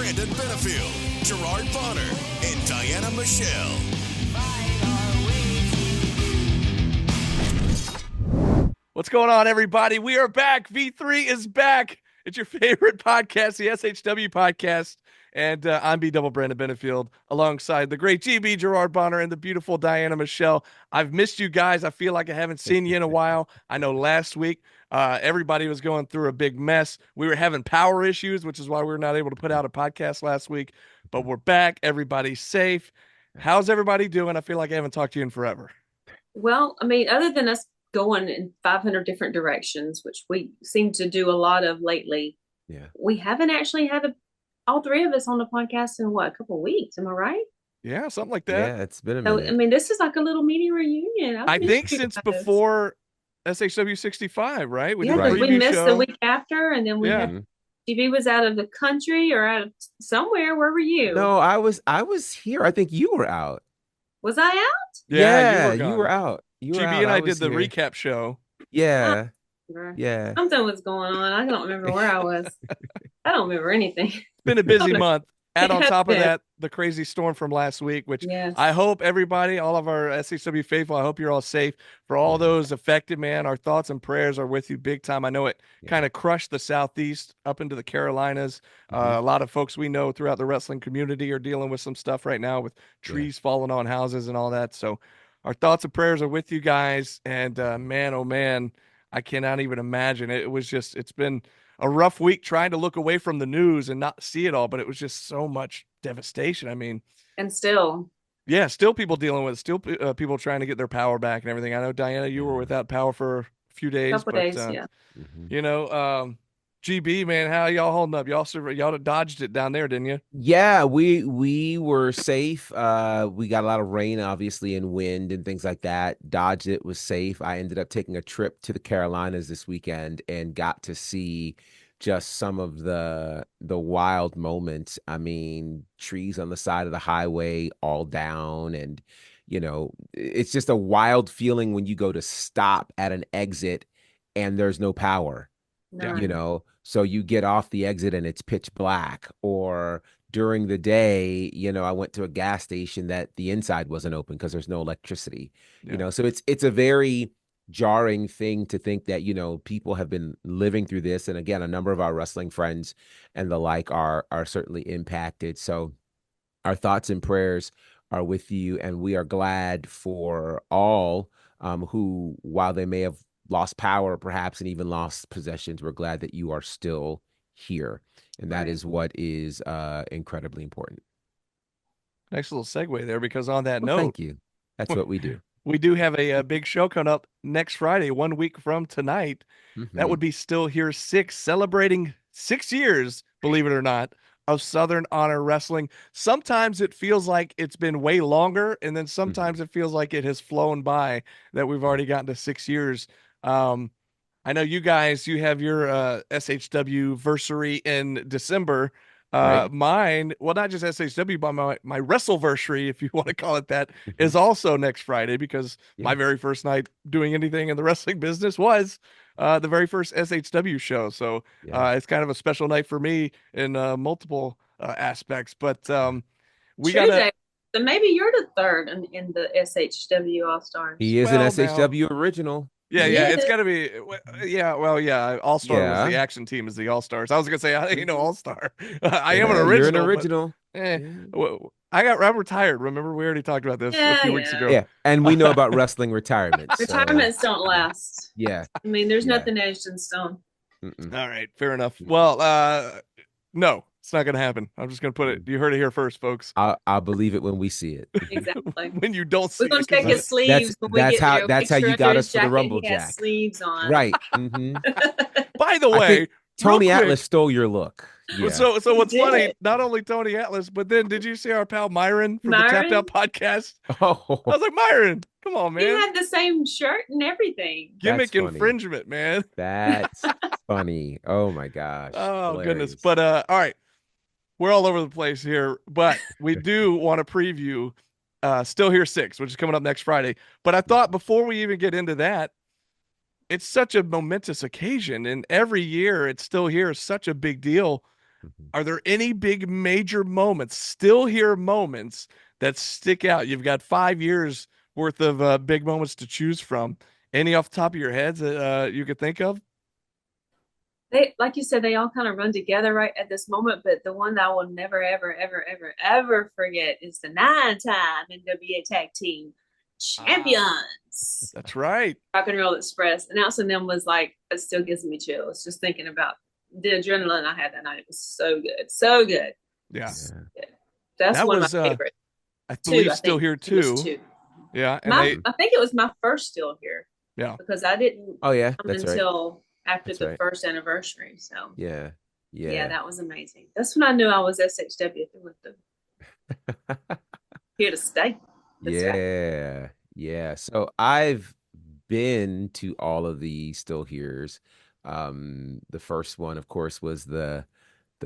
Brandon Benefield, Gerard Bonner, and Diana Michelle. What's going on, everybody? We are back. V3 is back. It's your favorite podcast, the SHW podcast. And I'm B-Double Brandon Benefield alongside the great GB Gerard Bonner and the beautiful Diana Michelle. I've missed you guys. I feel like I haven't seen you in a while. I know last week everybody was going through a big mess. We were having power issues, which is why we were not able to put out a podcast last week. But we're back. Everybody's safe. How's everybody doing? I feel like I haven't talked to you in forever. Well, I mean, other than us going in 500 different directions, which we seem to do a lot of lately, we haven't actually had all three of us on the podcast in a couple of weeks. Am I right? Yeah, something like that. Yeah, it's been a minute. So, I mean, this is like a little mini reunion. I think since before SHW 65, right? We missed the week after, and then we had TV was out of the country or out of somewhere. Where were you? No, I was here. I think you were out. Was I out? Yeah, you were out. GB and I did the recap show. Yeah. Yeah. Something was going on. I don't remember where I was. I don't remember anything. It's been a busy month. Add on top of that, the crazy storm from last week, which I hope everybody, all of our SHW faithful, I hope you're all safe. For all those affected, man, our thoughts and prayers are with you big time. I know it kind of crushed the Southeast up into the Carolinas. A lot of folks we know throughout the wrestling community are dealing with some stuff right now with trees falling on houses and all that. So our thoughts and prayers are with you guys. And man, oh man, I cannot even imagine. It's been a rough week trying to look away from the news and not see it all, but it was just so much devastation. I mean, and still people dealing with it, still people trying to get their power back and everything. I know, Diana, you were without power for a few days. Couple days, You know, GB, man, how y'all holding up? Y'all dodged it down there, didn't you? Yeah, we were safe. We got a lot of rain, obviously, and wind and things like that. Dodged it, was safe. I ended up taking a trip to the Carolinas this weekend and got to see just some of the wild moments. I mean, trees on the side of the highway all down, and you know, it's just a wild feeling when you go to stop at an exit and there's no power. You know, so you get off the exit and it's pitch black, or during the day, you know, I went to a gas station that the inside wasn't open because there's no electricity, you know, so it's a very jarring thing to think that, you know, people have been living through this. And again, a number of our wrestling friends and the like are certainly impacted. So our thoughts and prayers are with you. And we are glad for all who, while they may have lost power perhaps and even lost possessions, we're glad that you are still here, and that is what is incredibly important. Nice little segue there, because on that note, thank you, that's what we do. We do have a big show coming up next Friday, 1 week from tonight. That would be Still Here 6, celebrating 6 years, believe it or not, of Southern Honor Wrestling. Sometimes it feels like it's been way longer, and then sometimes it feels like it has flown by, that we've already gotten to 6 years. I know you guys, you have your SHW versary in December. Mine, well, not just SHW, but my WrestleVersary, if you want to call it that, is also next Friday, because my very first night doing anything in the wrestling business was the very first SHW show. So it's kind of a special night for me in multiple aspects. But we got so maybe you're the third in the SHW All-Stars. He is an SHW original. Yeah, it's got to be. All-Star was the action team, is the All-Stars. I was gonna say, All-Star. I am an original. You're an original. I'm retired. Remember, we already talked about this a few weeks ago. Yeah, and we know about wrestling retirements. Retirements don't last. Yeah, I mean, there's nothing etched in stone. All right, fair enough. Well, no, it's not gonna happen. I'm just gonna put it. You heard it here first, folks. I'll believe it when we see it. Exactly. When you don't see it. We're gonna it, check his sleeves. That's how you got us for the Rumble Jack. Sleeves on. Right. By the way, Tony Atlas stole your look. Yeah. So what's funny? Not only Tony Atlas, but then did you see our pal Myron from the Tapped Out podcast? Oh, I was like, Myron, come on, man. He had the same shirt and everything. Gimmick infringement, man. That's funny. Oh my gosh. Oh, hilarious. Goodness. But all right, we're all over the place here, but we do want to preview Still Here 6, which is coming up next Friday. But I thought before we even get into that, it's such a momentous occasion, and every year it's Still Here is such a big deal. Mhm. Are there any big major moments, still here moments that stick out? You've got 5 years worth of big moments to choose from. Any off the top of your heads that you could think of? They, like you said, they all kind of run together right at this moment. But the one that I will never, ever, ever, ever, ever forget is the 9-time NWA Tag Team Ah, Champions. that's right. Rock and Roll Express. Announcing them was like, it still gives me chills just thinking about the adrenaline I had that night. It was so good. So good. Yeah. So Yeah. good. That's That one of my was favorites. I Two, believe I still think. here It was too. two. Yeah, and My, they Mhm. I think it was my first Still Here yeah. because I didn't Oh yeah, come that's right. until after That's the right. first anniversary. So Yeah. yeah, Yeah. that was amazing. That's when I knew I was SHW with the here to stay. That's right. Yeah. Yeah. So I've been to all of the Still Here's. The first one, of course, was the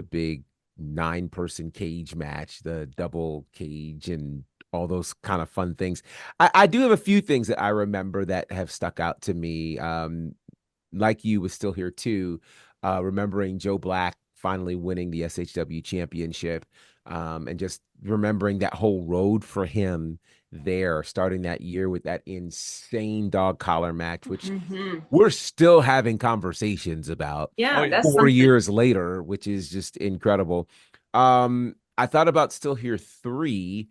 big 9-person cage match, the double cage and all those kind of fun things. I do have a few things that I remember that have stuck out to me. Like you was still here too, remembering Joe Black finally winning the SHW championship, and just remembering that whole road for him there, starting that year with that insane dog collar match, which Hmm. we're still having conversations about Oh Yeah, yeah. that's 4 something. years later, which is just incredible. I thought about Still Here 3,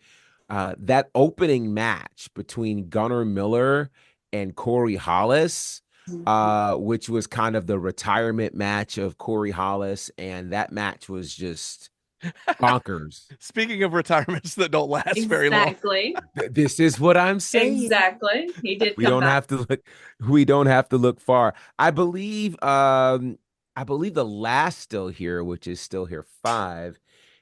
that opening match between Gunnar Miller and Corey Hollis, Mhm. which was kind of the retirement match of Corey Hollis, and that match was just bonkers. Speaking of retirements that don't last very long. Exactly. This is what I'm saying. Exactly. He did We come don't back. have to look, we don't have to look far. I believe the last Still Here, which is Still Here 5,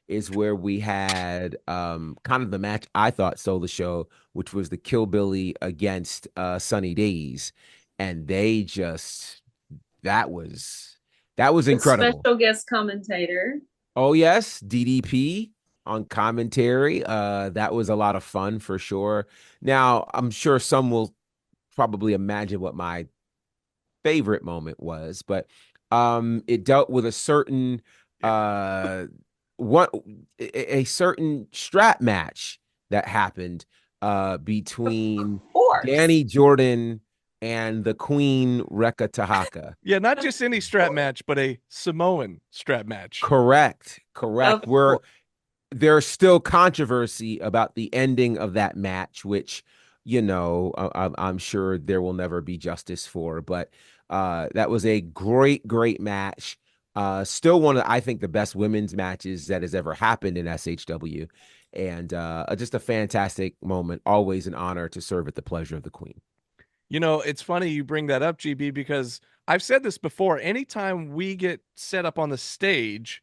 is where we had kind of the match I thought stole the show, which was the Killbilly against Sunny Days. And they just that was With incredible. special guest commentator. Oh yes, DDP on commentary. That was a lot of fun for sure. Now, I'm sure some will probably imagine what my favorite moment was, but it dealt with a certain Yeah. what a certain strap match that happened Of between course. Danny Jordan and the Queen Rekka Tahaka. Yeah, not Of just any strap course. match, but a Samoan strap match. Correct, Of correct. We're course. There's still controversy about the ending of that match, which, I'm sure there will never be justice for. But that was a great, great match. Still one of, I think, the best women's matches that has ever happened in SHW. And just a fantastic moment. Always an honor to serve at the pleasure of the Queen. You know, it's funny you bring that up, GB, because I've said this before. Anytime we get set up on the stage,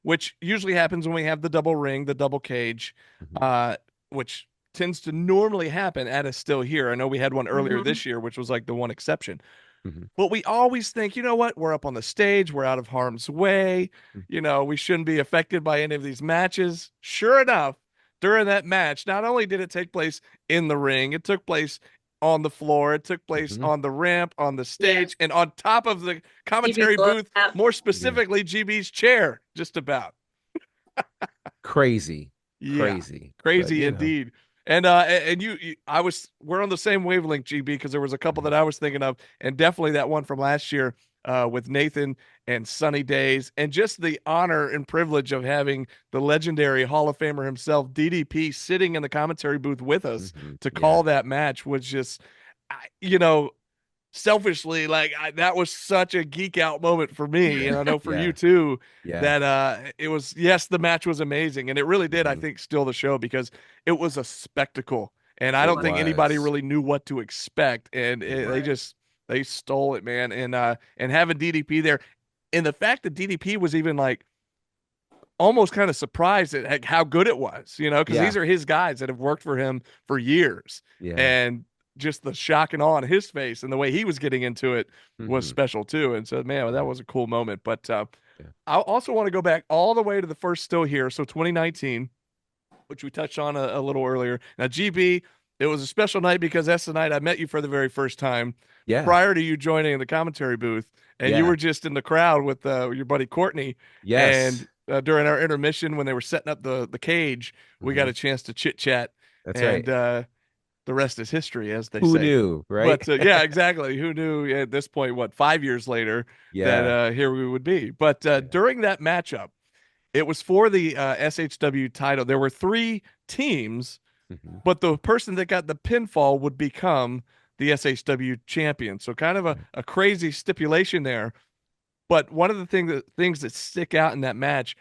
which usually happens when we have the double ring, the double cage, Mhm, uh, which tends to normally happen at a Still Here. I know we had one earlier Hmm. this year, which was like the one exception. mhm, But we always think, you know what? We're up on the stage. We're out of harm's way. mhm, You know, we shouldn't be affected by any of these matches. Sure enough, during that match, not only did it take place in the ring, it took place on the floor, it took place mhm. on the ramp, on the Yes. stage, and on top of the GB commentary love booth, that. more Yeah. specifically, GB's chair, just about. Crazy, Yeah, crazy. But, crazy indeed. And we're on the same wavelength, GB, because there was a couple mhm, that I was thinking of, and definitely that one from last year with Nathan and Sunny Days, and just the honor and privilege of having the legendary Hall of Famer himself, DDP, sitting in the commentary booth with us mhm. to Yeah. call that match was just, you know, selfishly, like that was such a geek out moment for me, and I know for you Yeah. too, Yeah. that it was, yes, the match was amazing, and it really did, I Mhm. think, steal the show because it was a spectacle, and I It It don't was. think anybody was. really knew what to expect, and It Mhm. they was. just they stole it, man, and having DDP there, and the fact that DDP was even like almost kind of surprised at like, how good it was, you know, because Yeah. these are his guys that have worked for him for years. Yeah. And just the shock and awe on his face and the way he was getting into it was Mhm. special too. And so, man, that Yeah. was a cool moment. But Yeah. I also want to go back all the way to the first Still Here. So 2019, which we touched on a little earlier. Now, GB, it was a special night because that's the night I met you for the very first time Yeah. prior to you joining the commentary booth. And you Yeah. were just in the crowd with your buddy Courtney. And Yes. during our intermission when they were setting up the cage, we got Mhm. a chance to chit chat, That's and right. the rest is history, as they Who say. knew, right? But yeah, exactly. Who knew at this point, what, 5 years later, that Yeah. here we would be? But Yeah. during that matchup, it was for the SHW title. There were three teams, Mhm. but the person that got the pinfall would become the SHW champion. So kind of Right. a crazy stipulation there. But one of the things that stick out in that match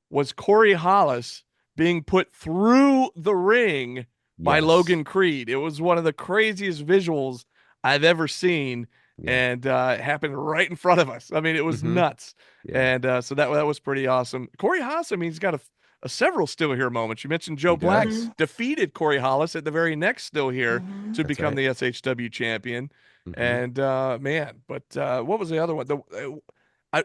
was Corey Hollis being put through the ring by Yes. Logan Creed. It was one of the craziest visuals I've ever seen, Yeah. and it happened right in front of us. I mean, it was Mhm. nuts, Yeah. and so that was pretty awesome. Corey Hollis, I mean, he's got a several Still Here moments. You mentioned Joe He Black Mm-hmm. does. defeated Corey Hollis at the very next Still Here Mm-hmm. to That's become right. the SHW champion. Mhm. And man, but what was the other one?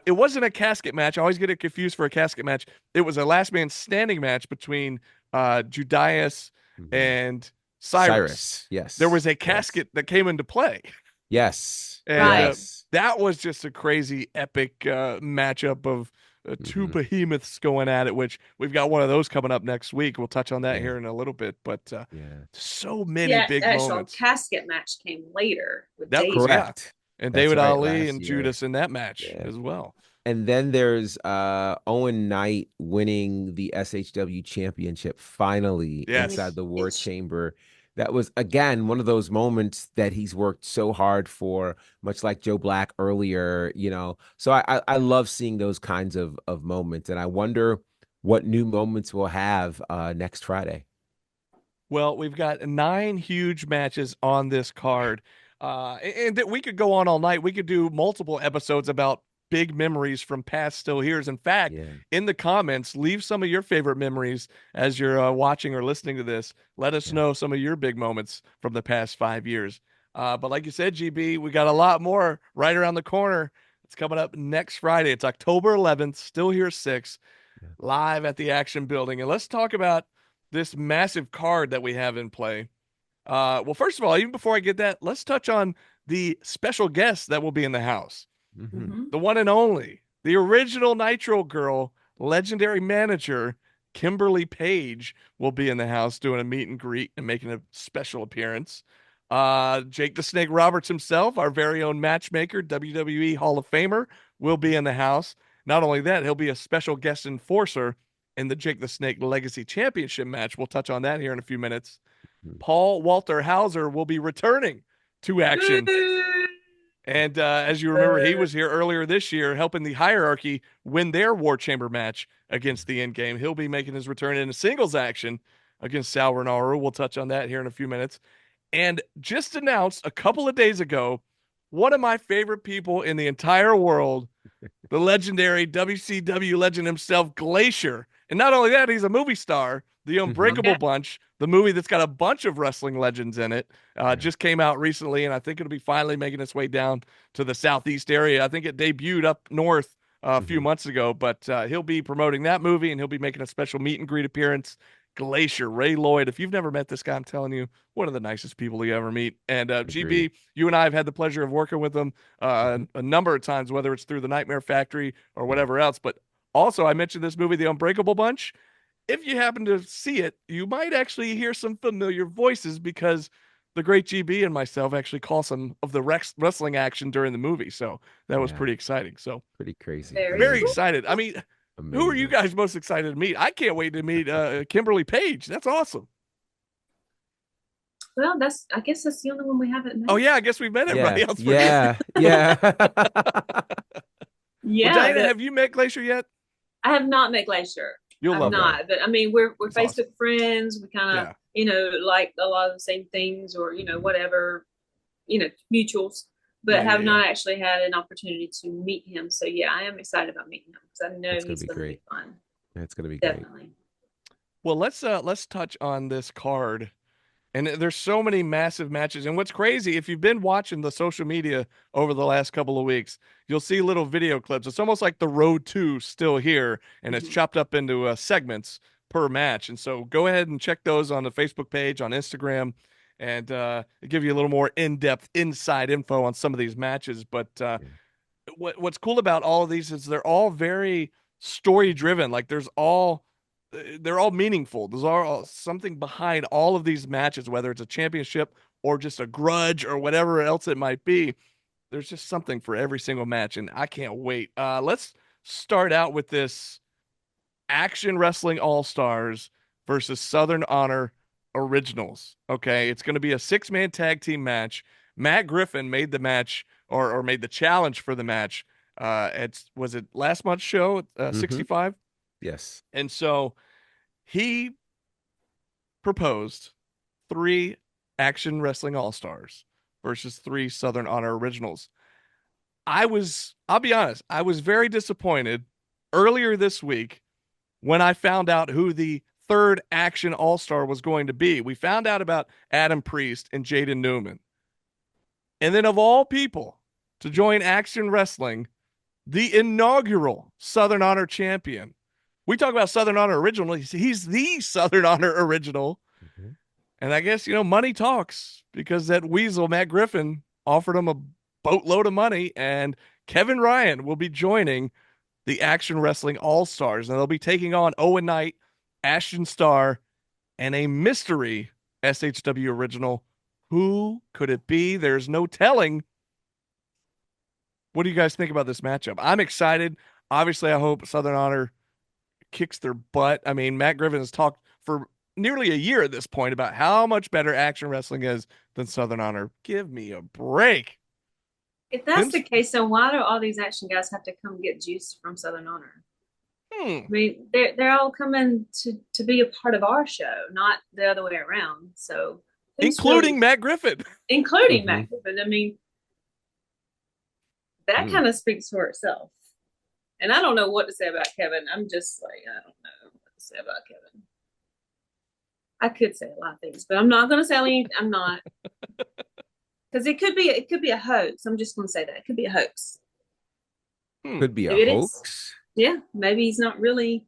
It wasn't a casket match. I always get it confused for a casket match. It was a last man standing match between Judas Mhm. and Cyrus. Cyrus. There Yes. was a Yes. casket that came into play, Yes. and Right. Yes. that was just a crazy epic matchup of two Mhm. behemoths going at it. Which we've got one of those coming up next week. We'll touch on that Yeah. here in a little bit. But Yeah. so many Yeah, big the actual moments. casket match came later with That David. yeah, Correct. and That's David right. Ali Last and year. Judas in that match Yeah. as well. And then there's Owen Knight winning the SHW championship finally inside Yes. the War It's Chamber. That was again one of those moments that he's worked so hard for, much like Joe Black earlier. So I love seeing those kinds of moments, and I wonder what new moments we'll have next Friday. Well, we've got 9 huge matches on this card. And that we could go on all night. We could do multiple episodes about big memories from past Still Here's. In fact, Yeah. in the comments, leave some of your favorite memories as you're watching or listening to this. Let us Yeah. know some of your big moments from the past 5 years. But like you said, GB, we got a lot more right around the corner. It's coming up next Friday. It's October 11th, Still Here 6, Yeah. live at the Action Building. And let's talk about this massive card that we have in play. Well, first of all, even before I get that, let's touch on the special guest that will be in the house. Mhm. mm-hmm. The one and only, the original Nitro Girl, legendary manager, Kimberly Page, will be in the house doing a meet and greet and making a special appearance. Jake the Snake Roberts himself, our very own matchmaker, WWE Hall of Famer, will be in the house. Not only that, he'll be a special guest enforcer in the Jake the Snake Legacy Championship match. We'll touch on that here in a few minutes. Mhm. Paul Walter Hauser will be returning to action. And as you remember, he was here earlier this year helping the Hierarchy win their War Chamber match against the Endgame. He'll be making his return in a singles action against Sal Rinauro. We'll touch on that here in a few minutes. And just announced a couple of days ago, one of my favorite people in the entire world, the legendary WCW legend himself, Glacier. And not only that, he's a movie star. The Unbreakable Okay. Bunch, the movie that's got a bunch of wrestling legends in it, just came out recently, and I think it'll be finally making its way down to the Southeast area. I think it debuted up north a few Mhm. months ago, but he'll be promoting that movie, and he'll be making a special meet and greet appearance. Glacier, Ray Lloyd. If you've never met this guy, I'm telling you, one of the nicest people you ever meet. And Agreed. GB, you and I have had the pleasure of working with him Mhm. a number of times, whether it's through the Nightmare Factory or Yeah. whatever else. But also, I mentioned this movie, The Unbreakable Bunch. If you happen to see it, you might actually hear some familiar voices because the great GB and myself actually call some of the wrestling action during the movie. So that was Yeah. pretty exciting. So Pretty crazy. Very very Amazing. excited. I mean, who are you Amazing. guys most excited to meet? I can't wait to meet Kimberly Page. That's awesome. Well, I guess that's the only one we haven't met. Oh yeah, I guess we met everybody Yeah. else. Yeah. Yeah. Well, Yeah, Diana, have you met Glacier yet? I have not met Glacier. You'll I've love not, her. but I mean, we're It's Facebook awesome. friends. We kind of, Yeah. like a lot of the same things, or whatever, mutuals. But Yeah, have yeah, not actually had an opportunity to meet him. So yeah, I am excited about meeting him because I know That's gonna he's be going to be great. fun. It's gonna be great. Definitely. Well, let's touch on this card. And there's so many massive matches. And what's crazy, if you've been watching the social media over the last couple of weeks, you'll see little video clips. It's almost like the Road to Still Here, and it's Mhm. chopped up into segments per match. And so go ahead and check those on the Facebook page, on Instagram, and give you a little more in-depth inside info on some of these matches. But Yeah. what's cool about all of these is they're all very story driven. Like they're all meaningful. There's all something behind all of these matches, whether it's a championship or just a grudge or whatever else it might be. There's just something for every single match, and I can't wait. Let's start out with this Action Wrestling All Stars versus Southern Honor Originals. Okay, it's going to be a 6-man tag team match. Matt Griffin made the match or made the challenge for the match. Was it last month's show, 65? Yes. And so he proposed 3 Action Wrestling All Stars versus 3 Southern Honor Originals. I'll be honest, I was very disappointed earlier this week when I found out who the third Action All Star was going to be. We found out about Adam Priest and Jaden Newman. And then, of all people, to join Action Wrestling, the inaugural Southern Honor champion. We talk about Southern Honor Original. He's the Southern Honor Original. Mm-hmm. And I guess, money talks, because that weasel, Matt Griffin, offered him a boatload of money. And Kevin Ryan will be joining the Action Wrestling All-Stars. And they'll be taking on Owen Knight, Ashton Starr, and a mystery SHW Original. Who could it be? There's no telling. What do you guys think about this matchup? I'm excited. Obviously, I hope Southern Honor kicks their butt. I mean, Matt Griffin has talked for nearly a year at this point about how much better Action Wrestling is than Southern Honor. Give me a break. If that's the case, then why do all these Action guys have to come get juice from Southern Honor? I mean, they're all coming to be a part of our show, not the other way around. So, including Matt Griffin. Including Matt Griffin. I mean, that kind of speaks for itself. And I don't know what to say about Kevin. I'm just like, I don't know what to say about Kevin. I could say a lot of things, but I'm not going to say anything. I'm not. Because it could be a hoax. I'm just going to say that. It could be a hoax. Could be a hoax. Yeah. Maybe he's not really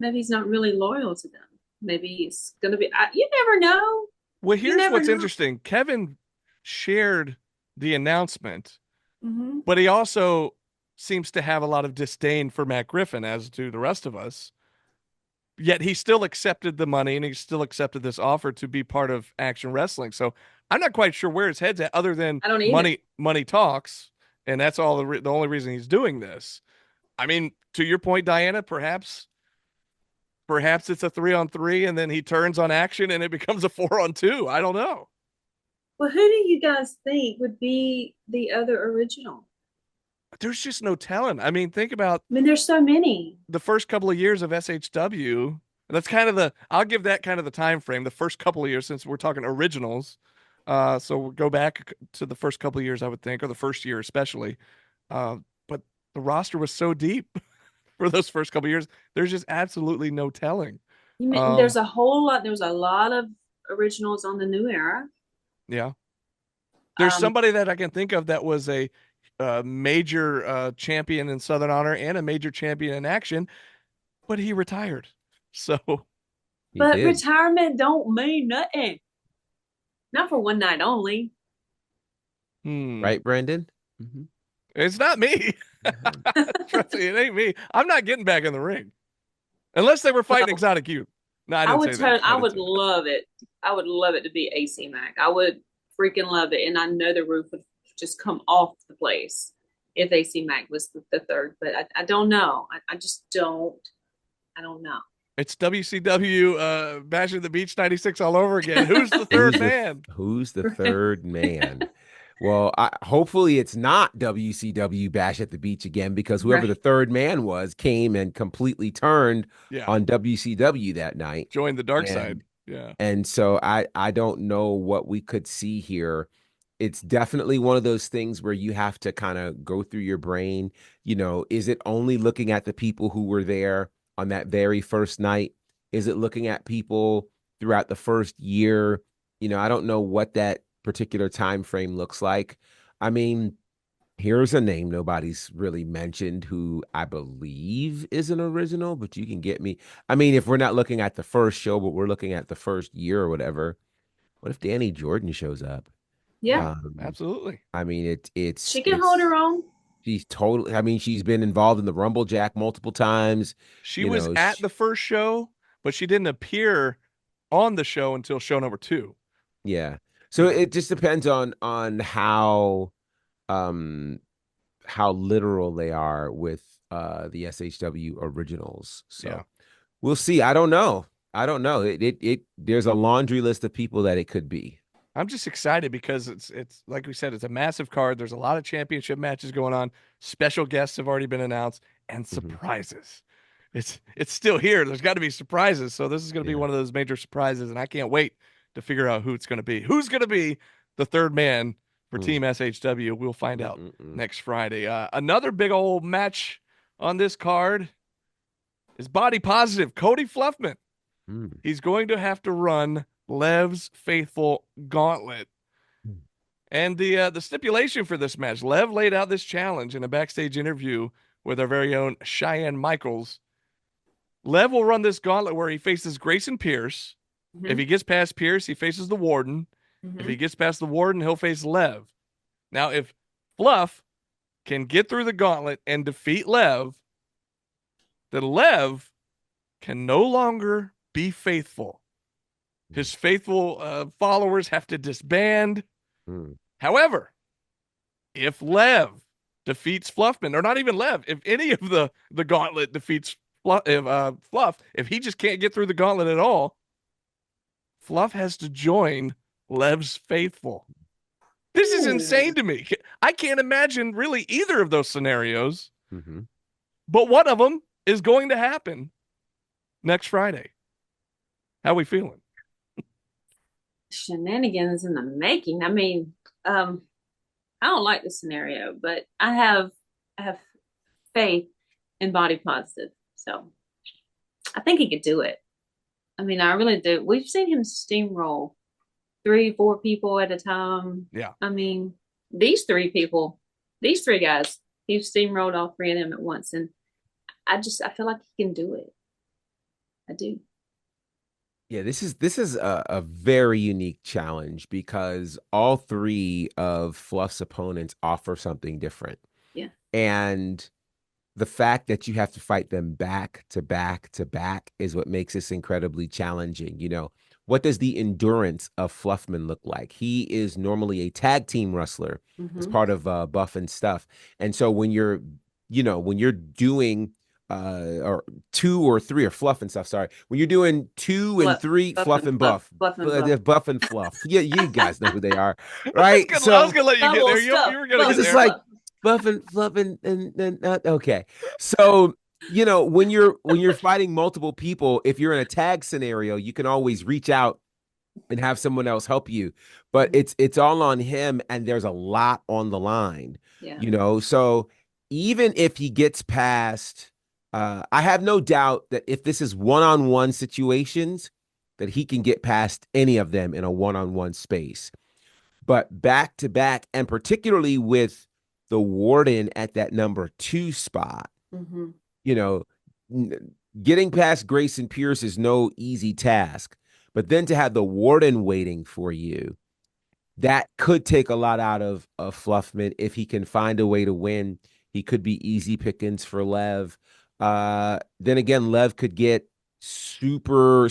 loyal to them. Maybe it's going to be, you never know. Well, here's what's interesting. Kevin shared the announcement, but he also seems to have a lot of disdain for Matt Griffin, as do the rest of us. Yet he still accepted the money, and he still accepted this offer to be part of Action Wrestling. So I'm not quite sure where his head's at, other than money talks, and that's all the only reason he's doing this. I mean, to your point, Diana, perhaps it's a 3-on-3, and then he turns on Action, and it becomes a 4-on-2. I don't know. Well, who do you guys think would be the other original? There's just no telling. I mean, think about. I mean, there's so many. The first couple of years of SHW. That's kind of I'll give that kind of the time frame. The first couple of years, since we're talking originals. So we'll go back to the first couple of years, I would think, or the first year especially. But the roster was so deep for those first couple of years. There's just absolutely no telling. You mean, there's a lot of originals on the new era. Yeah. There's somebody that I can think of that was a major champion in Southern Honor and a major champion in Action, but he retired. So, but retirement don't mean nothing. Not for one night only. Right, Brandon? It's not me. Trust me, it ain't me. I'm not getting back in the ring unless they were fighting Exotic Youth. No, I didn't say that. I would love it. I would love it to be AC Mac. I would freaking love it, and I know the roof would just come off the place if AC Mac was the third. But I don't know. I just don't. I don't know. It's WCW Bash at the Beach 96 all over again. Who's the third man? Who's the third man? Well, hopefully it's not WCW Bash at the Beach again, because whoever the third man was came and completely turned on WCW that night. Joined the dark side. Yeah. And so I don't know what we could see here. It's definitely one of those things where you have to kind of go through your brain. Is it only looking at the people who were there on that very first night? Is it looking at people throughout the first year? I don't know what that particular time frame looks like. I mean, here's a name nobody's really mentioned who I believe is an original, but you can get me. I mean, if we're not looking at the first show, but we're looking at the first year or whatever, what if Danny Jordan shows up? Yeah, absolutely. I mean, it's she can hold her own. She's totally. I mean, she's been involved in the Rumble Jack multiple times. She was at the first show, but she didn't appear on the show until show number 2. Yeah. So it just depends on how literal they are with the SHW originals. So Yeah. we'll see. I don't know. It there's a laundry list of people that it could be. I'm just excited because it's like we said, it's a massive card. There's a lot of championship matches going on. Special guests have already been announced and surprises. It's still here. There's got to be surprises. So this is going to be one of those major surprises, and I can't wait to figure out who it's going to be. Who's going to be the third man for Team SHW? We'll find out next Friday. Another big old match on this card is Body Positive Cody Fluffman. He's going to have to run Lev's Faithful Gauntlet. And the stipulation for this match, Lev laid out this challenge in a backstage interview with our very own Cheyenne Michaels. Lev will run this gauntlet where he faces Grayson Pierce. If he gets past Pierce, he faces the Warden. If he gets past the Warden, he'll face Lev. Now, if Fluff can get through the gauntlet and defeat Lev, then Lev can no longer be faithful. His faithful followers have to disband. However, if Lev defeats Fluffman, or not even Lev, if any of the gauntlet defeats Fluff, if he just can't get through the gauntlet at all, Fluff has to join Lev's faithful. This is insane to me. I can't imagine really either of those scenarios, but one of them is going to happen next Friday. How are we feeling? Shenanigans in the making. I mean, I don't like the scenario, but I have faith in Body Positive. So I think he could do it. I mean, I really do. We've seen him steamroll 3-4 people at a time. Yeah. I mean, these three guys, he's steamrolled all 3 of them at once. And I feel like he can do it. I do. Yeah, this is a very unique challenge because all 3 of Fluff's opponents offer something different. Yeah. And the fact that you have to fight them back to back to back is what makes this incredibly challenging. You know, what does the endurance of Fluffman look like? He is normally a tag team wrestler as part of Buff and Stuff. And so when you're doing or 2 or 3 or Fluff and Stuff, sorry. When you're doing 2 and 3, Fluff and Buff. Buff and Fluff. Yeah, you guys know who they are, right? I was gonna let you get there. You were gonna get there. It's like Buff and Fluff and okay. So when you're fighting multiple people, if you're in a tag scenario, you can always reach out and have someone else help you. But it's all on him, and there's a lot on the line. Yeah. So even if he gets past. I have no doubt that if this is one-on-one situations, that he can get past any of them in a one-on-one space. But back-to-back, and particularly with the Warden at that number 2 spot, getting past Grayson Pierce is no easy task. But then to have the Warden waiting for you, that could take a lot out of Fluffman. If he can find a way to win, he could be easy pickings for Lev. Then again, Lev could get super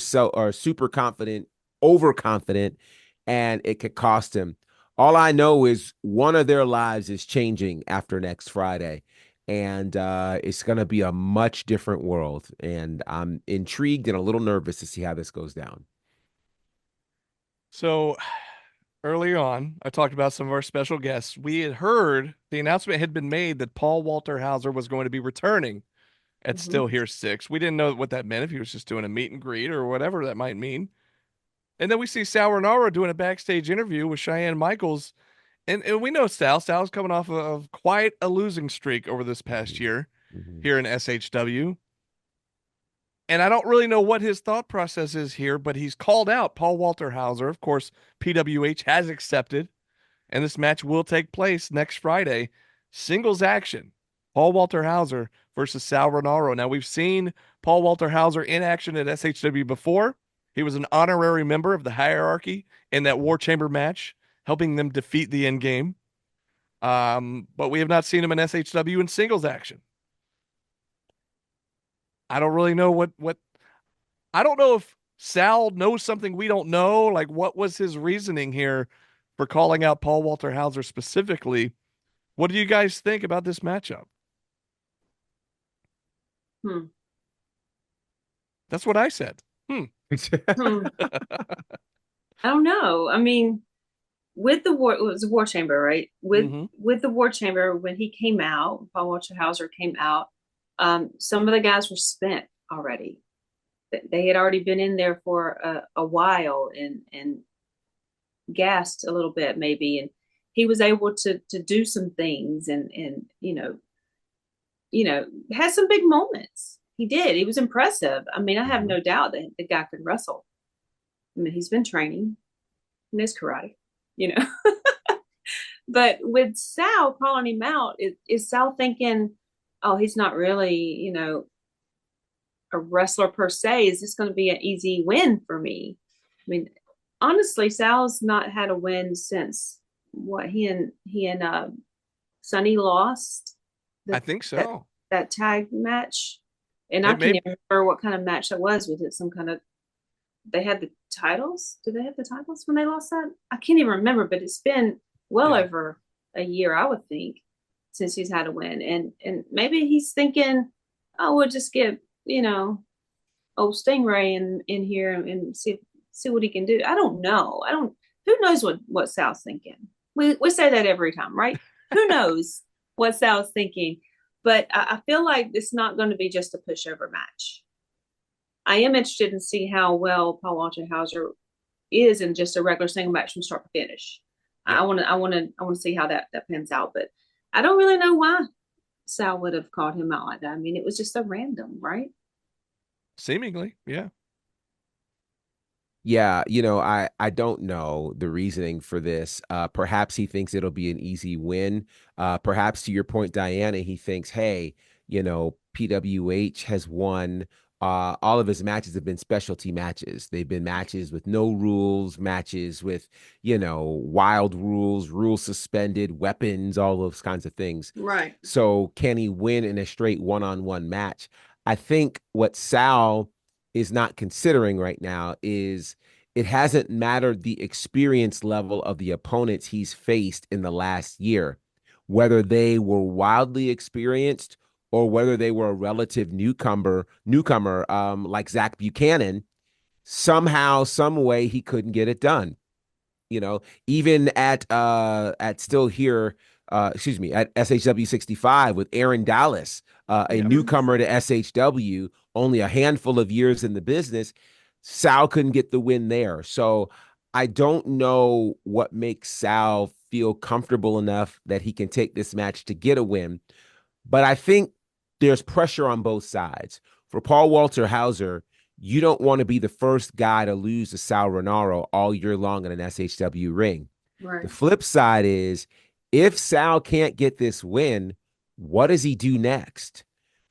confident, overconfident, and it could cost him. All I know is one of their lives is changing after next Friday, and it's going to be a much different world. And I'm intrigued and a little nervous to see how this goes down. So early on, I talked about some of our special guests. We had heard the announcement had been made that Paul Walter Hauser was going to be returning at Still Here 6. We didn't know what that meant, if he was just doing a meet and greet or whatever that might mean. And then we see Sal Renaro doing a backstage interview with Cheyenne Michaels. And we know Sal. Sal's coming off of quite a losing streak over this past year here in SHW. And I don't really know what his thought process is here, but he's called out Paul Walter Hauser. Of course, PWH has accepted. And this match will take place next Friday. Singles action. Paul Walter Hauser versus Sal Renaro. Now, we've seen Paul Walter Hauser in action at SHW before. He was an honorary member of the hierarchy in that War Chamber match, helping them defeat the Endgame. But we have not seen him in SHW in singles action. I don't really know what I don't know if Sal knows something we don't know. Like, what was his reasoning here for calling out Paul Walter Hauser specifically? What do you guys think about this matchup? That's what I said. I don't know. I mean, with the war, it was a war chamber, right? With the war chamber, when he came out, Paul Walter Hauser came out. Some of the guys were spent already. They had already been in there for a while and gassed a little bit maybe, and he was able to do some things and had some big moments. He did. He was impressive. I mean, I have no doubt that the guy could wrestle. I mean, he's been training. He knows karate, But with Sal calling him out, is Sal thinking, oh, he's not really, a wrestler per se? Is this going to be an easy win for me? I mean, honestly, Sal's not had a win since what he and Sonny lost. I think so. That tag match. And I can't even remember what kind of match that was. Was it some kind of, they had the titles? Did they have the titles when they lost that? I can't even remember, but it's been well over a year, I would think, since he's had a win. And maybe he's thinking, oh, we'll just get, old Stingray in here and see what he can do. I don't know. Who knows what Sal's thinking? We say that every time, right? Who knows what Sal's thinking? But I feel like it's not going to be just a pushover match. I am interested in see how well Paul Walter Hauser is in just a regular single match from start to finish. Yeah. I want to see how that pans out. But I don't really know why Sal would have called him out like that. I mean, it was just a random, right? Seemingly, yeah. Yeah, I don't know the reasoning for this. Perhaps he thinks it'll be an easy win. Perhaps to your point, Diana, he thinks, hey, PWH has won. All of his matches have been specialty matches. They've been matches with no rules, matches with, wild rules suspended, weapons, all those kinds of things. Right. So can he win in a straight one-on-one match? I think what Sal is not considering right now is it hasn't mattered the experience level of the opponents he's faced in the last year, whether they were wildly experienced or whether they were a relative newcomer like Zach Buchanan. Somehow, some way he couldn't get it done. Even at Still Here, at SHW 65 with Aaron Dallas, a newcomer to SHW, only a handful of years in the business, Sal couldn't get the win there. So I don't know what makes Sal feel comfortable enough that he can take this match to get a win. But I think there's pressure on both sides. For Paul Walter Hauser, you don't want to be the first guy to lose to Sal Renaro all year long in an SHW ring. Right. The flip side is, if Sal can't get this win, what does he do next?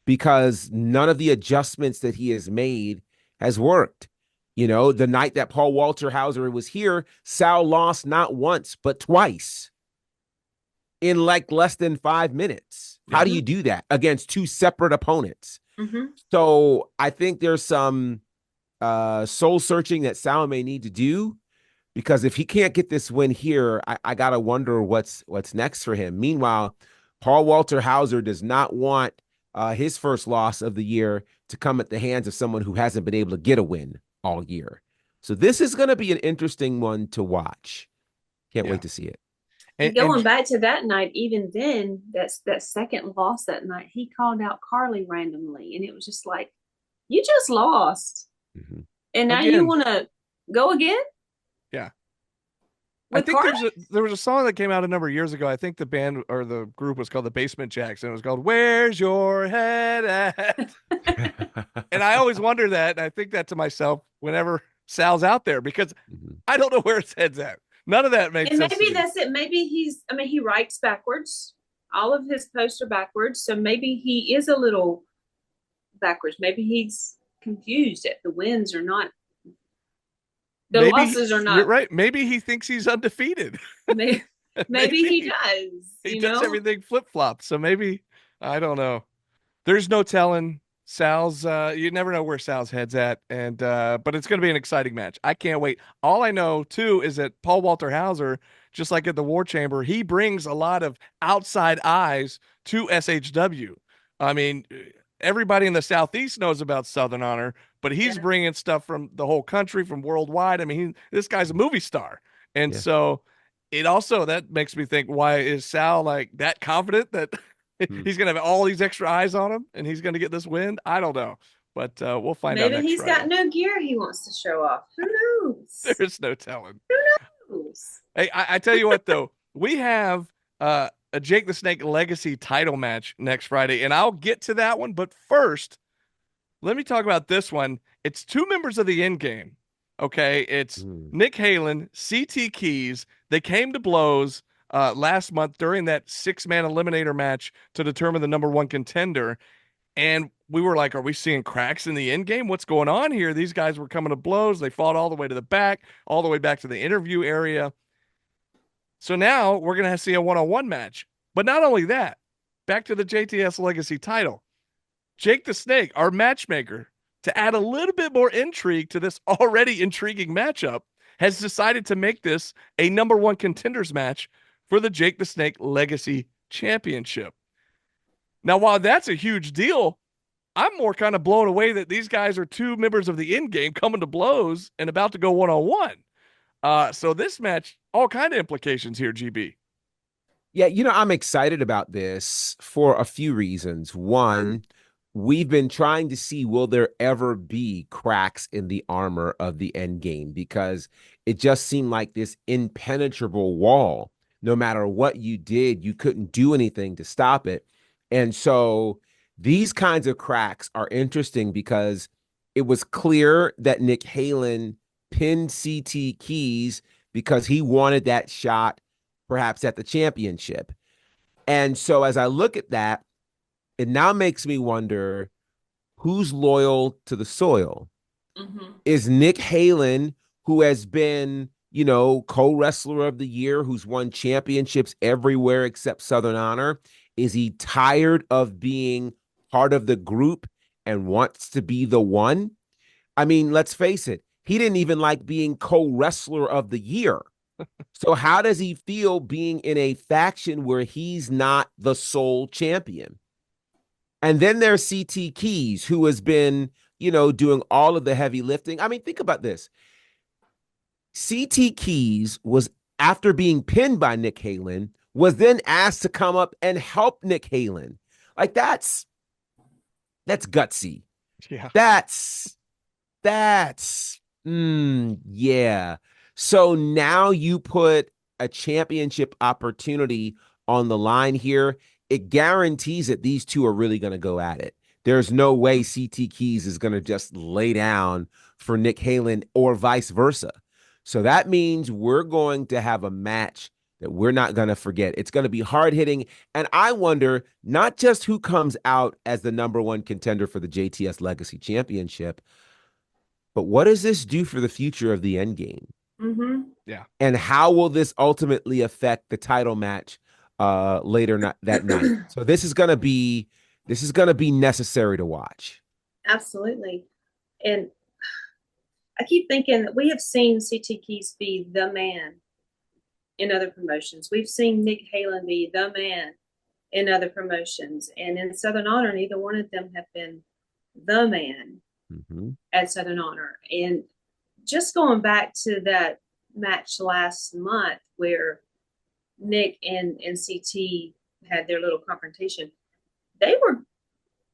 Because none of the adjustments that he has made has worked. The night that Paul Walter Hauser was here, Sal lost not once, but twice in like less than 5 minutes. How do you do that against two separate opponents? Mm-hmm. So I think there's some soul searching that Sal may need to do, because if he can't get this win here, I got to wonder what's next for him. Meanwhile, Paul Walter Hauser does not want his first loss of the year to come at the hands of someone who hasn't been able to get a win all year. So this is going to be an interesting one to watch. Can't wait to see it. And going back to that night, even then, that second loss that night, he called out Carly randomly, and it was just like, you just lost, and now you want to go again? Yeah. I think there was a song that came out a number of years ago. I think the band or the group was called the Basement Jacks, and it was called "Where's Your Head At?" And I always wonder that, and I think that to myself whenever Sal's out there, because I don't know where his head's at. None of that makes sense. And maybe that's it. Maybe he writes backwards. All of his posts are backwards. So maybe he is a little backwards. Maybe he's confused at the wins are not. The losses are not. You're right. Maybe he thinks he's undefeated. Maybe he does. He does everything flip flop. So maybe, I don't know. There's no telling. Sal's you never know where Sal's head's at, and but it's going to be an exciting match. I can't wait. All I know too is that Paul Walter Hauser, just like at the War Chamber, he brings a lot of outside eyes to SHW. I mean, everybody in the Southeast knows about Southern Honor, but he's bringing stuff from the whole country, from worldwide. I mean, this guy's a movie star, and so it also that makes me think, why is Sal like that confident that he's going to have all these extra eyes on him and he's going to get this win? I don't know, but we'll find out. Maybe he's got no gear he wants to show off. Who knows? There's no telling. Who knows? Hey, I tell you what, though, we have a Jake the Snake Legacy title match next Friday, and I'll get to that one. But first, let me talk about this one. It's two members of the end game. Okay, it's Nick Halen, CT Keys. They came to blows last month during that 6-man eliminator match to determine the number one contender. And we were like, are we seeing cracks in the end game? What's going on here? These guys were coming to blows. They fought all the way to the back, all the way back to the interview area. So now we're going to see a one-on-one match. But not only that, back to the JTS Legacy title. Jake the Snake, our matchmaker, to add a little bit more intrigue to this already intriguing matchup, has decided to make this a number one contenders match for the Jake the Snake Legacy Championship. Now, while that's a huge deal, I'm more kind of blown away that these guys are two members of the end game coming to blows and about to go one-on-one. So this match, all kind of implications here, GB. Yeah, I'm excited about this for a few reasons. One, we've been trying to see, will there ever be cracks in the armor of the end game? Because it just seemed like this impenetrable wall. No matter what you did, you couldn't do anything to stop it. And so these kinds of cracks are interesting because it was clear that Nick Halen pinned CT Keys because he wanted that shot perhaps at the championship. And so as I look at that, it now makes me wonder, who's loyal to the soil? Is Nick Halen, who has been, co-wrestler of the year, who's won championships everywhere except Southern Honor, is he tired of being part of the group and wants to be the one? I mean, let's face it, he didn't even like being co-wrestler of the year. So how does he feel being in a faction where he's not the sole champion? And then there's CT Keys, who has been, doing all of the heavy lifting. I mean, think about this. CT Keys was, after being pinned by Nick Halen, was then asked to come up and help Nick Halen. Like, that's gutsy. Yeah. Yeah. So now you put a championship opportunity on the line here. It guarantees that these two are really going to go at it. There's no way CT Keys is going to just lay down for Nick Halen or vice versa. So that means we're going to have a match that we're not going to forget. It's going to be hard hitting. And I wonder not just who comes out as the number one contender for the JTS Legacy Championship, but what does this do for the future of the end game? Yeah. And how will this ultimately affect the title match later that night? So this is going to be necessary to watch. Absolutely. And I keep thinking that we have seen CT Keys be the man in other promotions. We've seen Nick Halen be the man in other promotions. And in Southern Honor, neither one of them have been the man at Southern Honor. And just going back to that match last month where Nick and CT had their little confrontation, they were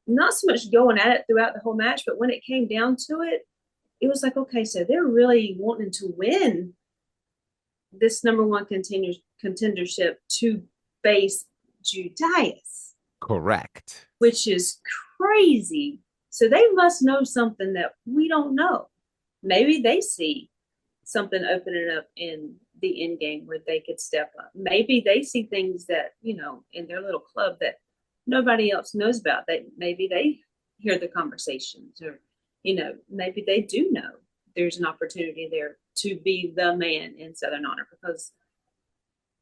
not so much going at it throughout the whole match, but when it came down to it, it was like, okay, so they're really wanting to win this number one contendership to face Judas. Correct. Which is crazy. So they must know something that we don't know. Maybe they see something opening up in the end game where they could step up. Maybe they see things that, in their little club that nobody else knows about. Maybe they hear the conversations, or, maybe they do know there's an opportunity there to be the man in Southern Honor, because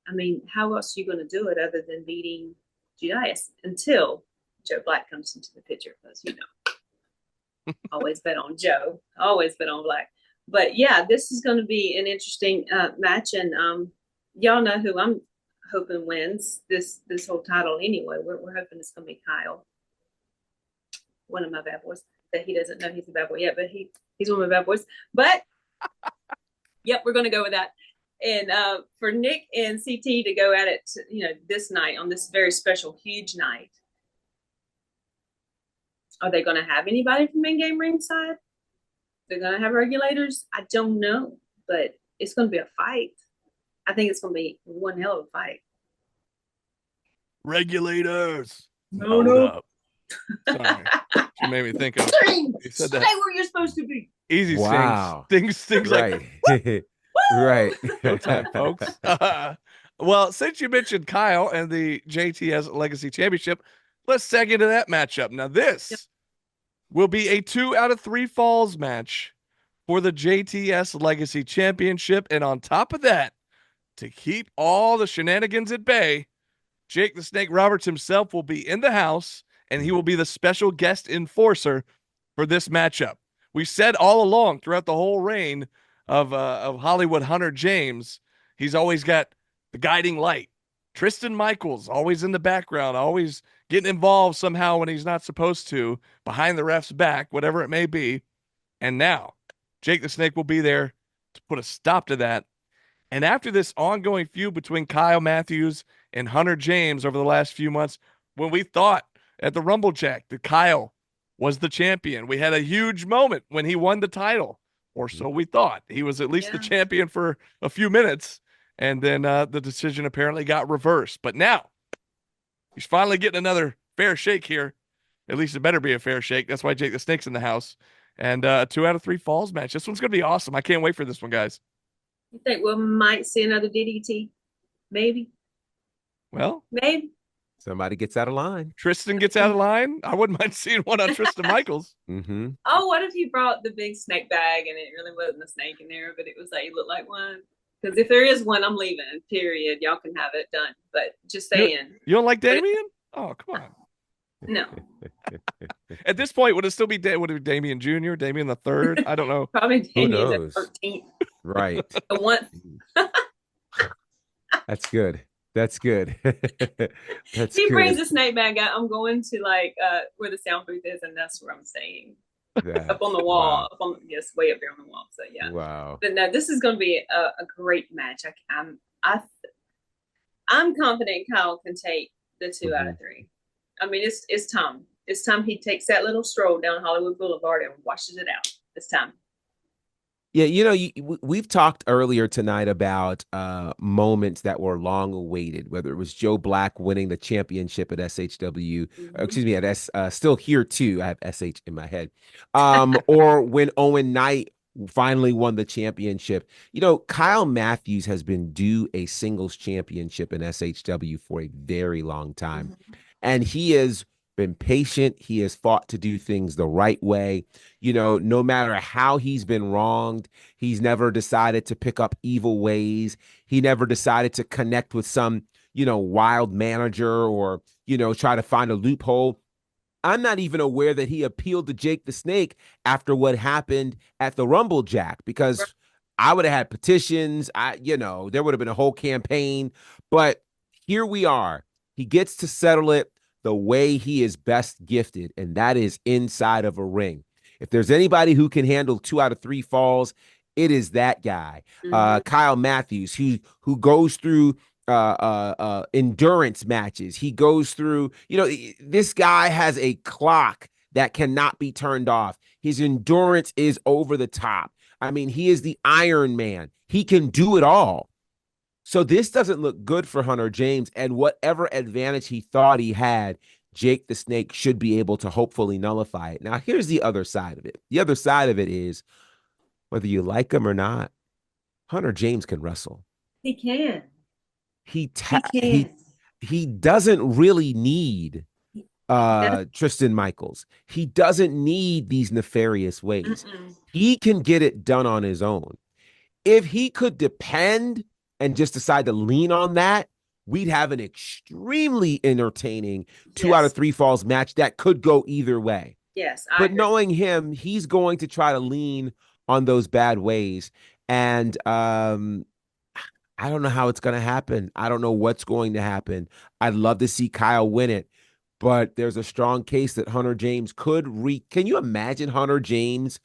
I mean, how else are you going to do it other than beating Judas until Joe Black comes into the picture? Because, always bet on Joe, always bet on Black. But yeah, this is going to be an interesting match. And y'all know who I'm hoping wins this whole title anyway. We're hoping it's going to be Kyle, one of my bad boys. That he doesn't know he's a bad boy yet, but he's one of my bad boys. But yep, we're going to go with that. And for Nick and CT to go at it, this night on this very special, huge night. Are they going to have anybody from in-game ringside? They're going to have regulators? I don't know, but it's going to be a fight. I think it's going to be one hell of a fight. Regulators. No. Sorry. She made me think of you said that. Stay where you're supposed to be. Easy stings right. like right. Good time, folks. Well, since you mentioned Kyle and the JTS Legacy Championship, let's seg into that matchup. Now, this will be a 2 out of 3 falls match for the JTS Legacy Championship. And on top of that, to keep all the shenanigans at bay, Jake the Snake Roberts himself will be in the house, and he will be the special guest enforcer for this matchup. We said all along throughout the whole reign of Hollywood Hunter James, he's always got the guiding light. Tristan Michaels, always in the background, always getting involved somehow when he's not supposed to, behind the ref's back, whatever it may be. And now, Jake the Snake will be there to put a stop to that. And after this ongoing feud between Kyle Matthews and Hunter James over the last few months, when we thought at the Rumble Jack that Kyle was the champion, we had a huge moment when he won the title, or so we thought. He was at least the champion for a few minutes, and then the decision apparently got reversed. But now, he's finally getting another fair shake here. At least it better be a fair shake. That's why Jake the Snake's in the house. And a 2 out of 3 falls match. This one's going to be awesome. I can't wait for this one, guys. You think we might see another DDT? Maybe. Well, maybe. Somebody gets out of line. Tristan gets out of line. I wouldn't mind seeing one on Tristan Michaels. Mm-hmm. Oh, what if you brought the big snake bag and it really wasn't a snake in there, but it was like, it looked like one? Because if there is one, I'm leaving, period. Y'all can have it done. But just saying. You don't like Damien? Oh, come on. No. At this point, would it still be would it be Damien Jr., Damien the Third? I don't know. Probably Damien the 13th. Right. The one. That's good. That's good. That's he good. brings a snake bag out. I'm going to where the sound booth is, and that's where I'm staying. Up on the wall. Wow. Way up there on the wall. So yeah. Wow. But no, this is going to be a great match. I'm confident Kyle can take the 2 out of 3. I mean, it's time. It's time he takes that little stroll down Hollywood Boulevard and washes it out. It's time. Yeah, we've talked earlier tonight about moments that were long awaited, whether it was Joe Black winning the championship at SHW, excuse me, at Still Here too. I have SH in my head. Or when Owen Knight finally won the championship. Kyle Matthews has been due a singles championship in SHW for a very long time. And he has been patient. He has fought to do things the right way. No matter how he's been wronged, he's never decided to pick up evil ways. He never decided to connect with some, wild manager or, try to find a loophole. I'm not even aware that he appealed to Jake the Snake after what happened at the Rumble Jack, because I would have had petitions. There would have been a whole campaign, but here we are. He gets to settle it the way he is best gifted, and that is inside of a ring. If there's anybody who can handle 2 out of 3 falls, it is that guy, Kyle Matthews, who goes through endurance matches. He goes through, this guy has a clock that cannot be turned off. His endurance is over the top. I mean, he is the Iron Man. He can do it all. So this doesn't look good for Hunter James, and whatever advantage he thought he had, Jake the Snake should be able to hopefully nullify it. Now, here's the other side of it. The other side of it is, whether you like him or not, Hunter James can wrestle. He can. He doesn't really need Tristan Michaels. He doesn't need these nefarious ways. He can get it done on his own. If he could depend and just decide to lean on that, we'd have an extremely entertaining 2 out of 3 falls match that could go either way. Yes, but knowing him, he's going to try to lean on those bad ways. And I don't know how it's going to happen. I don't know what's going to happen. I'd love to see Kyle win it, but there's a strong case that Hunter James could Can you imagine Hunter James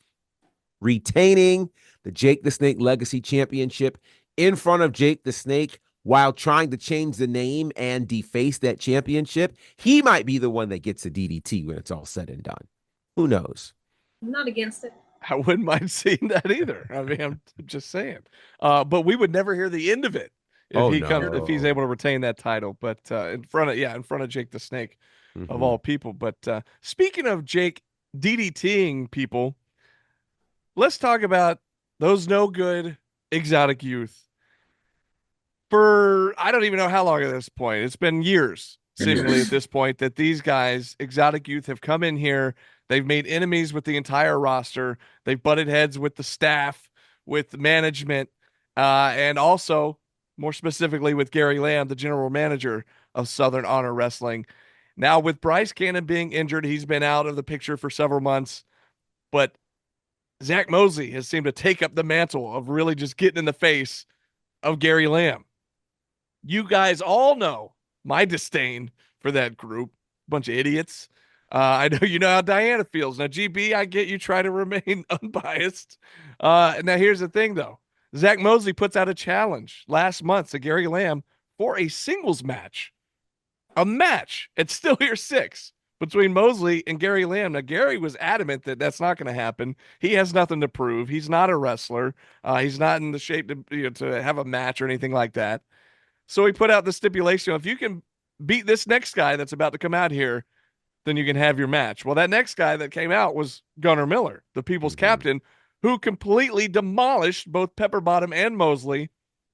retaining the Jake the Snake Legacy Championship in front of Jake the Snake while trying to change the name and deface that championship? He might be the one that gets the DDT when it's all said and done. Who knows? I'm not against it. I wouldn't mind seeing that either. I mean, I'm just saying. But we would never hear the end of it if he's able to retain that title. But in front of Jake the Snake, of all people. But speaking of Jake DDTing people, let's talk about those no good exotic youth. For I don't even know how long at this point. It's been years, seemingly at this point, that these guys, exotic youth, have come in here. They've made enemies with the entire roster. They've butted heads with the staff, with management, and also, more specifically, with Gary Lamb, the general manager of Southern Honor Wrestling. Now, with Bryce Cannon being injured, he's been out of the picture for several months, but Zach Mosley has seemed to take up the mantle of really just getting in the face of Gary Lamb. You guys all know my disdain for that group. Bunch of idiots. I know you know how Diana feels. Now, GB, I get you try to remain unbiased. Now, here's the thing, though. Zach Mosley puts out a challenge last month to Gary Lamb for a singles match. A match at Still Here 6 between Mosley and Gary Lamb. Now, Gary was adamant that that's not going to happen. He has nothing to prove. He's not a wrestler. He's not in the shape to have a match or anything like that. So he put out the stipulation, if you can beat this next guy that's about to come out here, then you can have your match. Well, that next guy that came out was Gunnar Miller, the People's Captain, who completely demolished both Pepper Bottom and Mosley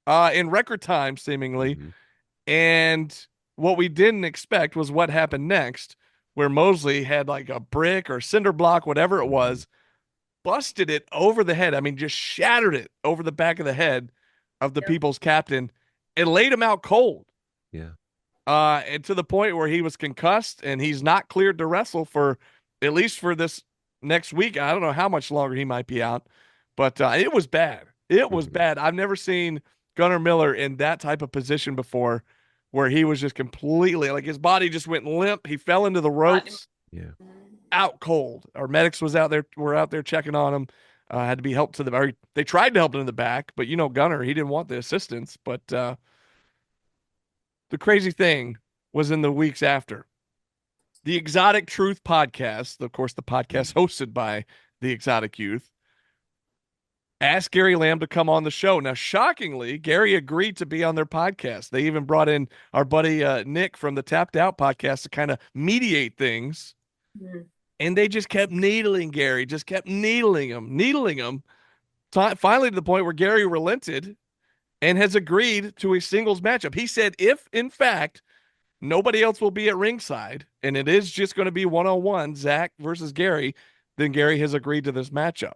in record time, seemingly. And what we didn't expect was what happened next, where Mosley had like a brick or cinder block, whatever it was, busted it over the head. I mean, just shattered it over the back of the head of the People's Captain and laid him out cold. Yeah. And to the point where he was concussed and he's not cleared to wrestle for at least for this next week. I don't know how much longer he might be out, but it was bad. It was bad. I've never seen Gunnar Miller in that type of position before, where he was just completely like his body just went limp. He fell into the ropes. Yeah. Out cold. Our medics were out there checking on him. Had to be helped to they tried to help him in the back, but Gunnar, he didn't want the assistance. But the crazy thing was in the weeks after. The Exotic Truth podcast, of course, the podcast hosted by the Exotic Youth, asked Gary Lamb to come on the show. Now, shockingly, Gary agreed to be on their podcast. They even brought in our buddy Nick from the Tapped Out podcast to kind of mediate things. And they just kept needling Gary, just kept needling him. Finally, to the point where Gary relented and has agreed to a singles matchup. He said, if in fact nobody else will be at ringside and it is just going to be one-on-one, Zach versus Gary, then Gary has agreed to this matchup.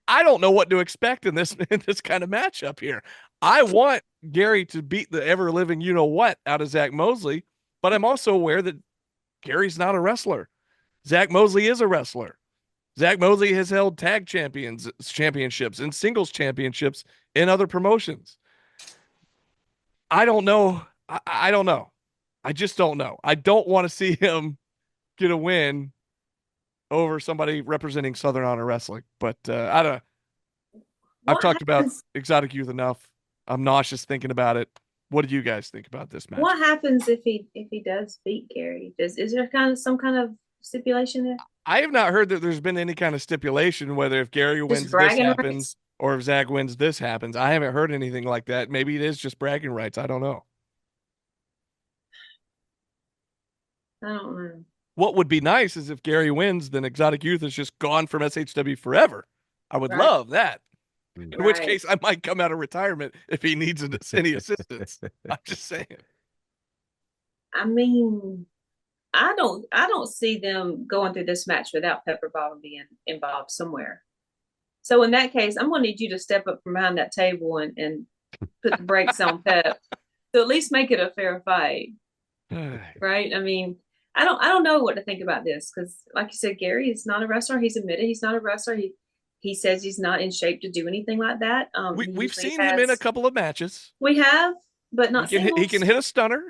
I don't know what to expect in this kind of matchup here. I want Gary to beat the ever-living you-know-what out of Zach Mosley, but I'm also aware that Gary's not a wrestler. Zach Mosley is a wrestler. Zach Mosley has held tag championships and singles championships in other promotions. I don't know. I don't know. I just don't know. I don't want to see him get a win over somebody representing Southern Honor Wrestling. But I don't know. I've talked about Exotic Youth enough. I'm nauseous thinking about it. What do you guys think about this match? What happens if he does beat Gary? Is there some kind of stipulation there? I have not heard that there's been any kind of stipulation whether if Gary wins this happens or if Zach wins this happens. I haven't heard anything like that. Maybe it is just bragging rights. I don't know. I don't know. What would be nice is if Gary wins, then Exotic Youth is just gone from SHW forever. I would love that. In which case, I might come out of retirement if he needs any assistance. I'm just saying. I mean, I don't see them going through this match without Pepper Bottom being involved somewhere. So in that case, I'm going to need you to step up from behind that table and put the brakes on Pep. So at least make it a fair fight, right? I mean, I don't know what to think about this because, like you said, Gary is not a wrestler. He's admitted he's not a wrestler. He says he's not in shape to do anything like that. We've seen him in a couple of matches. We have, but not singles. He can hit a stunner.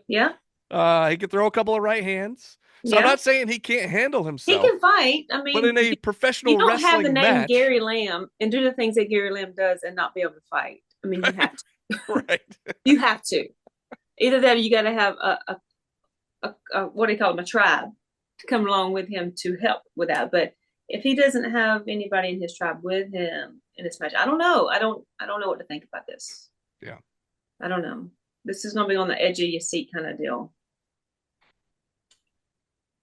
Yeah. He can throw a couple of right hands. So yeah. I'm not saying he can't handle himself. He can fight. I mean, but in a professional you don't wrestling have the name match, Gary Lamb and do the things that Gary Lamb does and not be able to fight. I mean, you have to. Right. You have to. Either that or you got to have a what do you call him, a tribe to come along with him to help with that. But if he doesn't have anybody in his tribe with him in this match, I don't know. I don't know what to think about this. Yeah. I don't know. This is going to be on the edge of your seat kind of deal.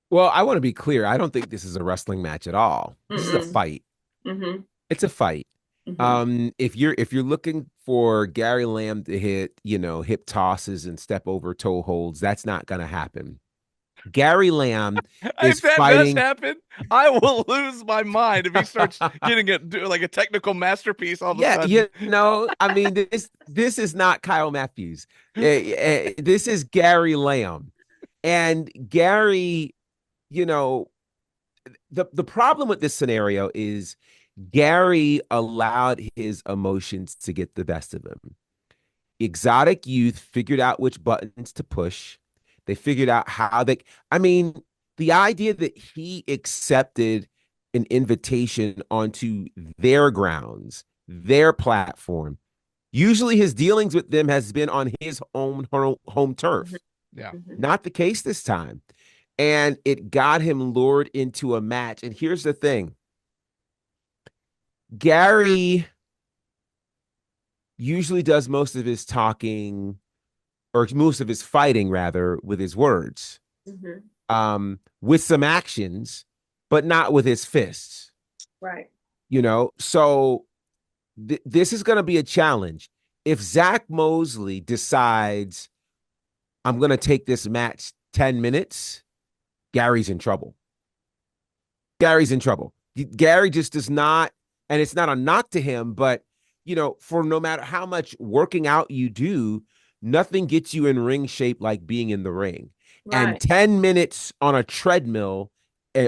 Well, I want to be clear. I don't think this is a wrestling match at all. This is a fight. Mm-hmm. It's a fight. Mm-hmm. If you're looking for Gary Lamb to hit, hip tosses and step over toe holds, that's not going to happen. Gary Lamb is if that fighting. does happen, I will lose my mind if he starts getting like a technical masterpiece all of a sudden. I mean, this is not Kyle Matthews. This is Gary Lamb, and Gary. The problem with this scenario is Gary allowed his emotions to get the best of him. Exotic Youth figured out which buttons to push. They figured out how the idea that he accepted an invitation onto their grounds, their platform. Usually his dealings with them has been on his own home turf. Yeah. Not the case this time. And it got him lured into a match. And here's the thing. Gary usually does most of his talking, or most of his fighting, rather, with his words. Mm-hmm. With some actions, but not with his fists. Right. So this is going to be a challenge. If Zach Mosley decides, I'm going to take this match 10 minutes, Gary's in trouble. Gary's in trouble. Gary just does not, and it's not a knock to him, but, for no matter how much working out you do, nothing gets you in ring shape like being in the ring. Right. And 10 minutes on a treadmill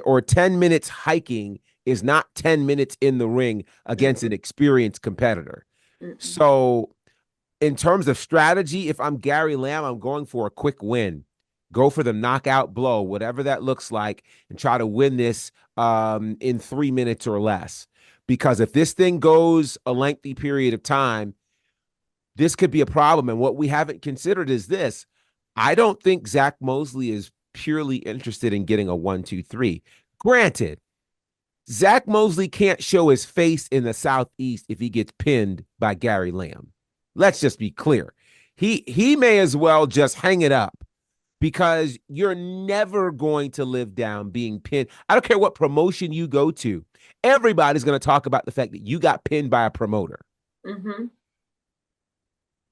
or 10 minutes hiking is not 10 minutes in the ring against an experienced competitor. So in terms of strategy, if I'm Gary Lamb, I'm going for a quick win. Go for the knockout blow, whatever that looks like, and try to win this in 3 minutes or less. Because if this thing goes a lengthy period of time, this could be a problem. And what we haven't considered is this. I don't think Zach Mosley is purely interested in getting a 1-2-3. Granted, Zach Mosley can't show his face in the Southeast if he gets pinned by Gary Lamb. Let's just be clear. He may as well just hang it up. Because you're never going to live down being pinned. I don't care what promotion you go to. Everybody's going to talk about the fact that you got pinned by a promoter. Mm-hmm.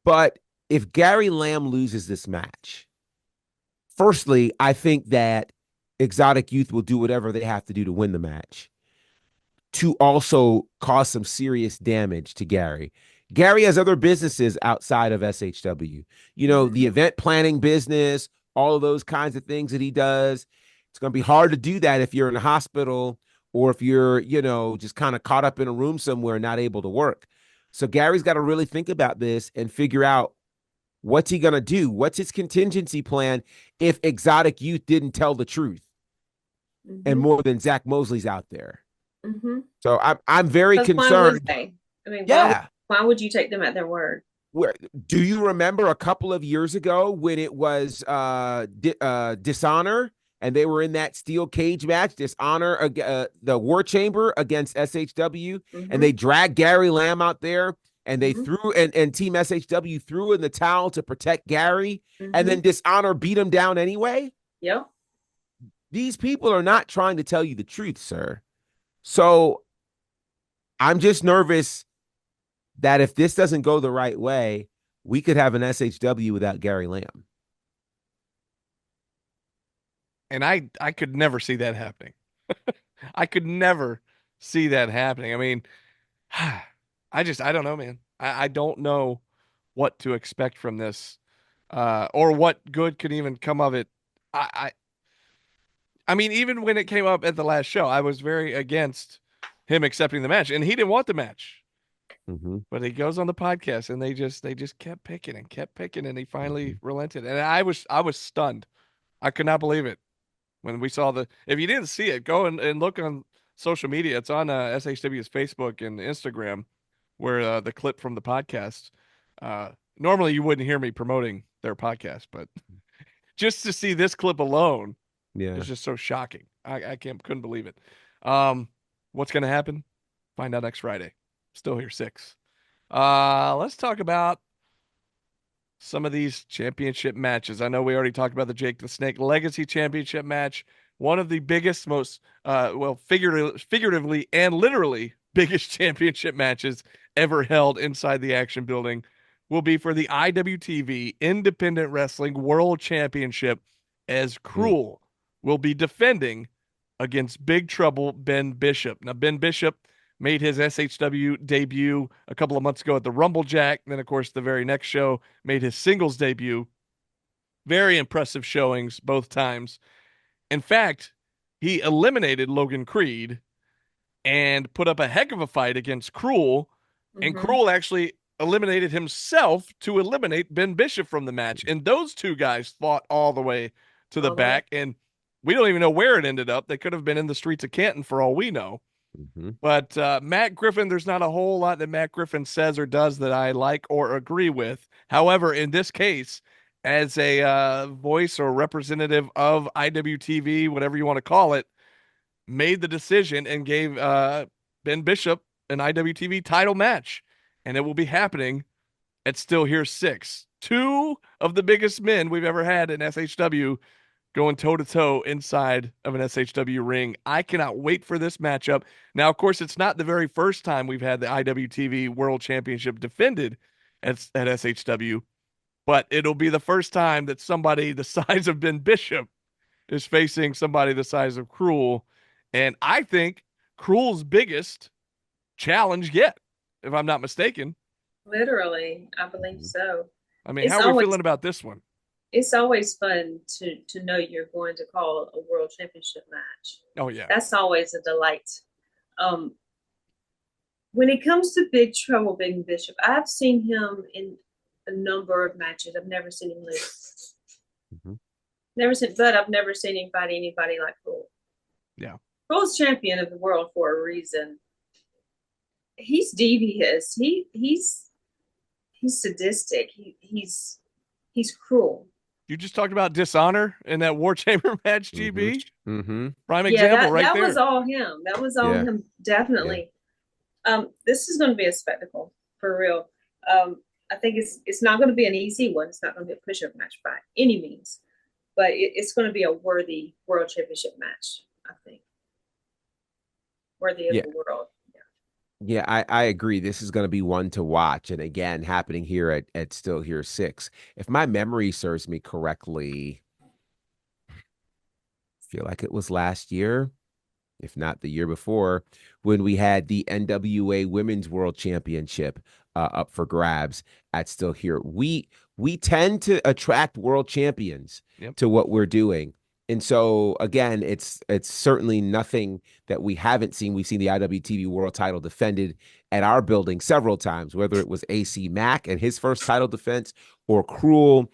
But if Gary Lamb loses this match, firstly, I think that Exotic Youth will do whatever they have to do to win the match, to also cause some serious damage to Gary. Gary has other businesses outside of SHW. The event planning business, all of those kinds of things that he does. It's going to be hard to do that if you're in a hospital or if you're, just kind of caught up in a room somewhere, not able to work. So Gary's got to really think about this and figure out what's he going to do? What's his contingency plan if Exotic Youth didn't tell the truth? Mm-hmm. And more than Zach Mosley's out there. Mm-hmm. So I'm very concerned. Why would you take them at their word? Do you remember a couple of years ago when it was Dishonor and they were in that steel cage match, Dishonor, the War Chamber against SHW, and they dragged Gary Lamb out there and they threw and Team SHW threw in the towel to protect Gary, and then Dishonor beat him down anyway? Yep. These people are not trying to tell you the truth, sir. So I'm just nervous that if this doesn't go the right way, we could have an SHW without Gary Lamb. And I could never see that happening. I could never see that happening. I mean, I don't know, man. I don't know what to expect from this, or what good could even come of it. I, I mean, even when it came up at the last show, I was very against him accepting the match, and he didn't want the match. Mm-hmm. But he goes on the podcast, and they just kept picking and kept picking, and he finally Mm-hmm. relented. And I was stunned. I could not believe it when we saw the. If you didn't see it, go and look on social media. It's on SHW's Facebook and Instagram, where the clip from the podcast. Normally, you wouldn't hear me promoting their podcast, but just to see this clip alone Yeah. is just so shocking. I couldn't believe it. Um, what's gonna happen? Find out next Friday. Still here 6. Let's talk about some of these championship matches. I know we already talked about the Jake the Snake Legacy Championship match. One of the biggest, most figuratively and literally biggest championship matches ever held inside the Action Building will be for the IWTV Independent Wrestling World Championship, as Cruel will be defending against Big Trouble Ben Bishop. Now, Ben Bishop made his SHW debut a couple of months ago at the Rumble Jack. Then, of course, the very next show made his singles debut. Very impressive showings both times. In fact, he eliminated Logan Creed and put up a heck of a fight against Cruel. And Mm-hmm. Cruel actually eliminated himself to eliminate Ben Bishop from the match. And those two guys fought all the way to the All the way. back. And we don't even know where it ended up. They could have been in the streets of Canton for all we know. Mm-hmm. But Matt Griffin, there's not a whole lot that Matt Griffin says or does that I like or agree with. However, in this case, as a voice or representative of IWTV, whatever you want to call it, made the decision and gave Ben Bishop an IWTV title match. And it will be happening at Still Here 6. Two of the biggest men we've ever had in SHW going toe to toe inside of an SHW ring. I cannot wait for this matchup. Now, of course, it's not the very first time we've had the IWTV World Championship defended at SHW, but it'll be the first time that somebody the size of Ben Bishop is facing somebody the size of Cruel. And I think Cruel's biggest challenge yet, if I'm not mistaken. Literally, I believe Mhm. so. I mean, It's how are we always feeling about this one? it's always fun to know you're going to call a world championship match. Oh, yeah. That's always a delight. Um, when it comes to Big Trouble, Big Bishop, I've seen him in a number of matches. I've never seen him lose. Mhm. But I've never seen him fight anybody like Cruel. Yeah. Cruel's champion of the world for a reason. He's devious. He's sadistic. He's cruel. You just talked about dishonor in that War Chamber match, Mhm. GB. Mm-hmm. Prime Yeah, example right that there. was all him. That was all Yeah. him, definitely. This is going to be a spectacle for real. I think it's not going to be an easy one. It's not going to be a push-up match by any means, but it's going to be a worthy world championship match. I think worthy of Yeah. the world. Yeah, I agree. This is going to be one to watch. And again, happening here at Still Here 6. If my memory serves me correctly, I feel like it was last year, if not the year before, when we had the NWA Women's World Championship up for grabs at Still Here. We tend to attract world champions Yep. to what we're doing. And so again, it's certainly nothing that we haven't seen. We've seen the IWTV World title defended at our building several times, whether it was AC Mack and his first title defense or Cruel.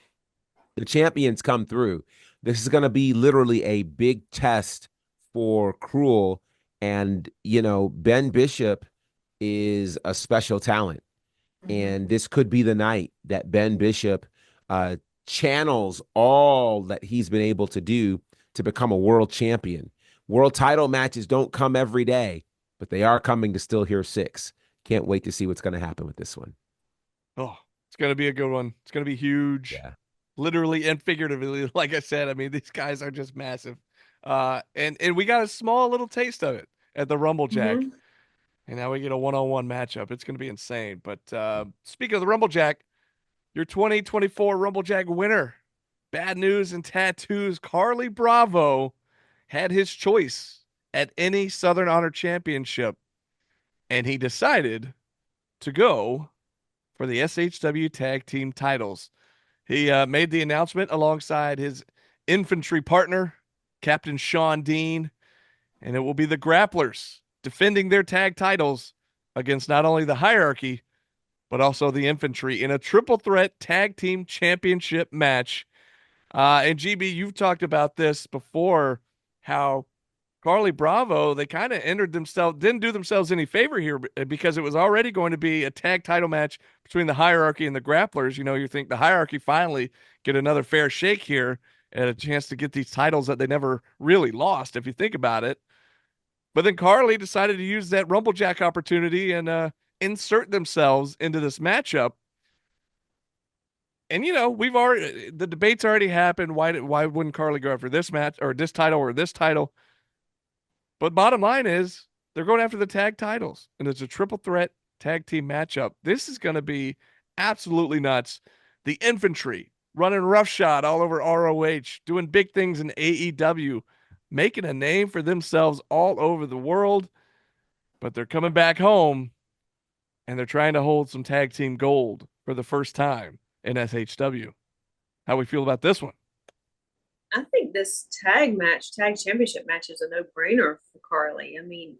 The champions come through. This is going to be literally a big test for Cruel. And, Ben Bishop is a special talent. And this could be the night that Ben Bishop channels all that he's been able to do to become a world champion. World title matches don't come every day, but they are coming to Still Here 6. Can't wait to see what's going to happen with this one. Oh, it's going to be a good one. It's going to be huge. Yeah. Literally and figuratively. Like I said, I mean, these guys are just massive. And we got a small little taste of it at the Rumble Jack. Mhm. And now we get a one-on-one matchup. It's going to be insane. But speaking of the Rumble Jack, your 2024 Rumble Jack winner, Bad News and Tattoos, Carly Bravo, had his choice at any Southern Honor Championship. And he decided to go for the SHW Tag Team titles. He made the announcement alongside his infantry partner, Captain Sean Dean, and it will be the Grapplers defending their tag titles against not only the Hierarchy, but also the Infantry in a triple threat tag team championship match. And GB, you've talked about this before, how Carly Bravo, they kind of didn't do themselves any favor here because it was already going to be a tag title match between the Hierarchy and the Grapplers. You know, you think the Hierarchy finally get another fair shake here and a chance to get these titles that they never really lost, if you think about it. But then Carly decided to use that Rumblejack opportunity and insert themselves into this matchup. And the debate's already happened. Why wouldn't Carly go after this match or this title? But bottom line is they're going after the tag titles, and it's a triple threat tag team matchup. This is going to be absolutely nuts. The Infantry running roughshod all over ROH, doing big things in AEW, making a name for themselves all over the world, but they're coming back home and they're trying to hold some tag team gold for the first time in SHW. How we feel about this one? I think this tag championship match is a no-brainer for Carly. I mean,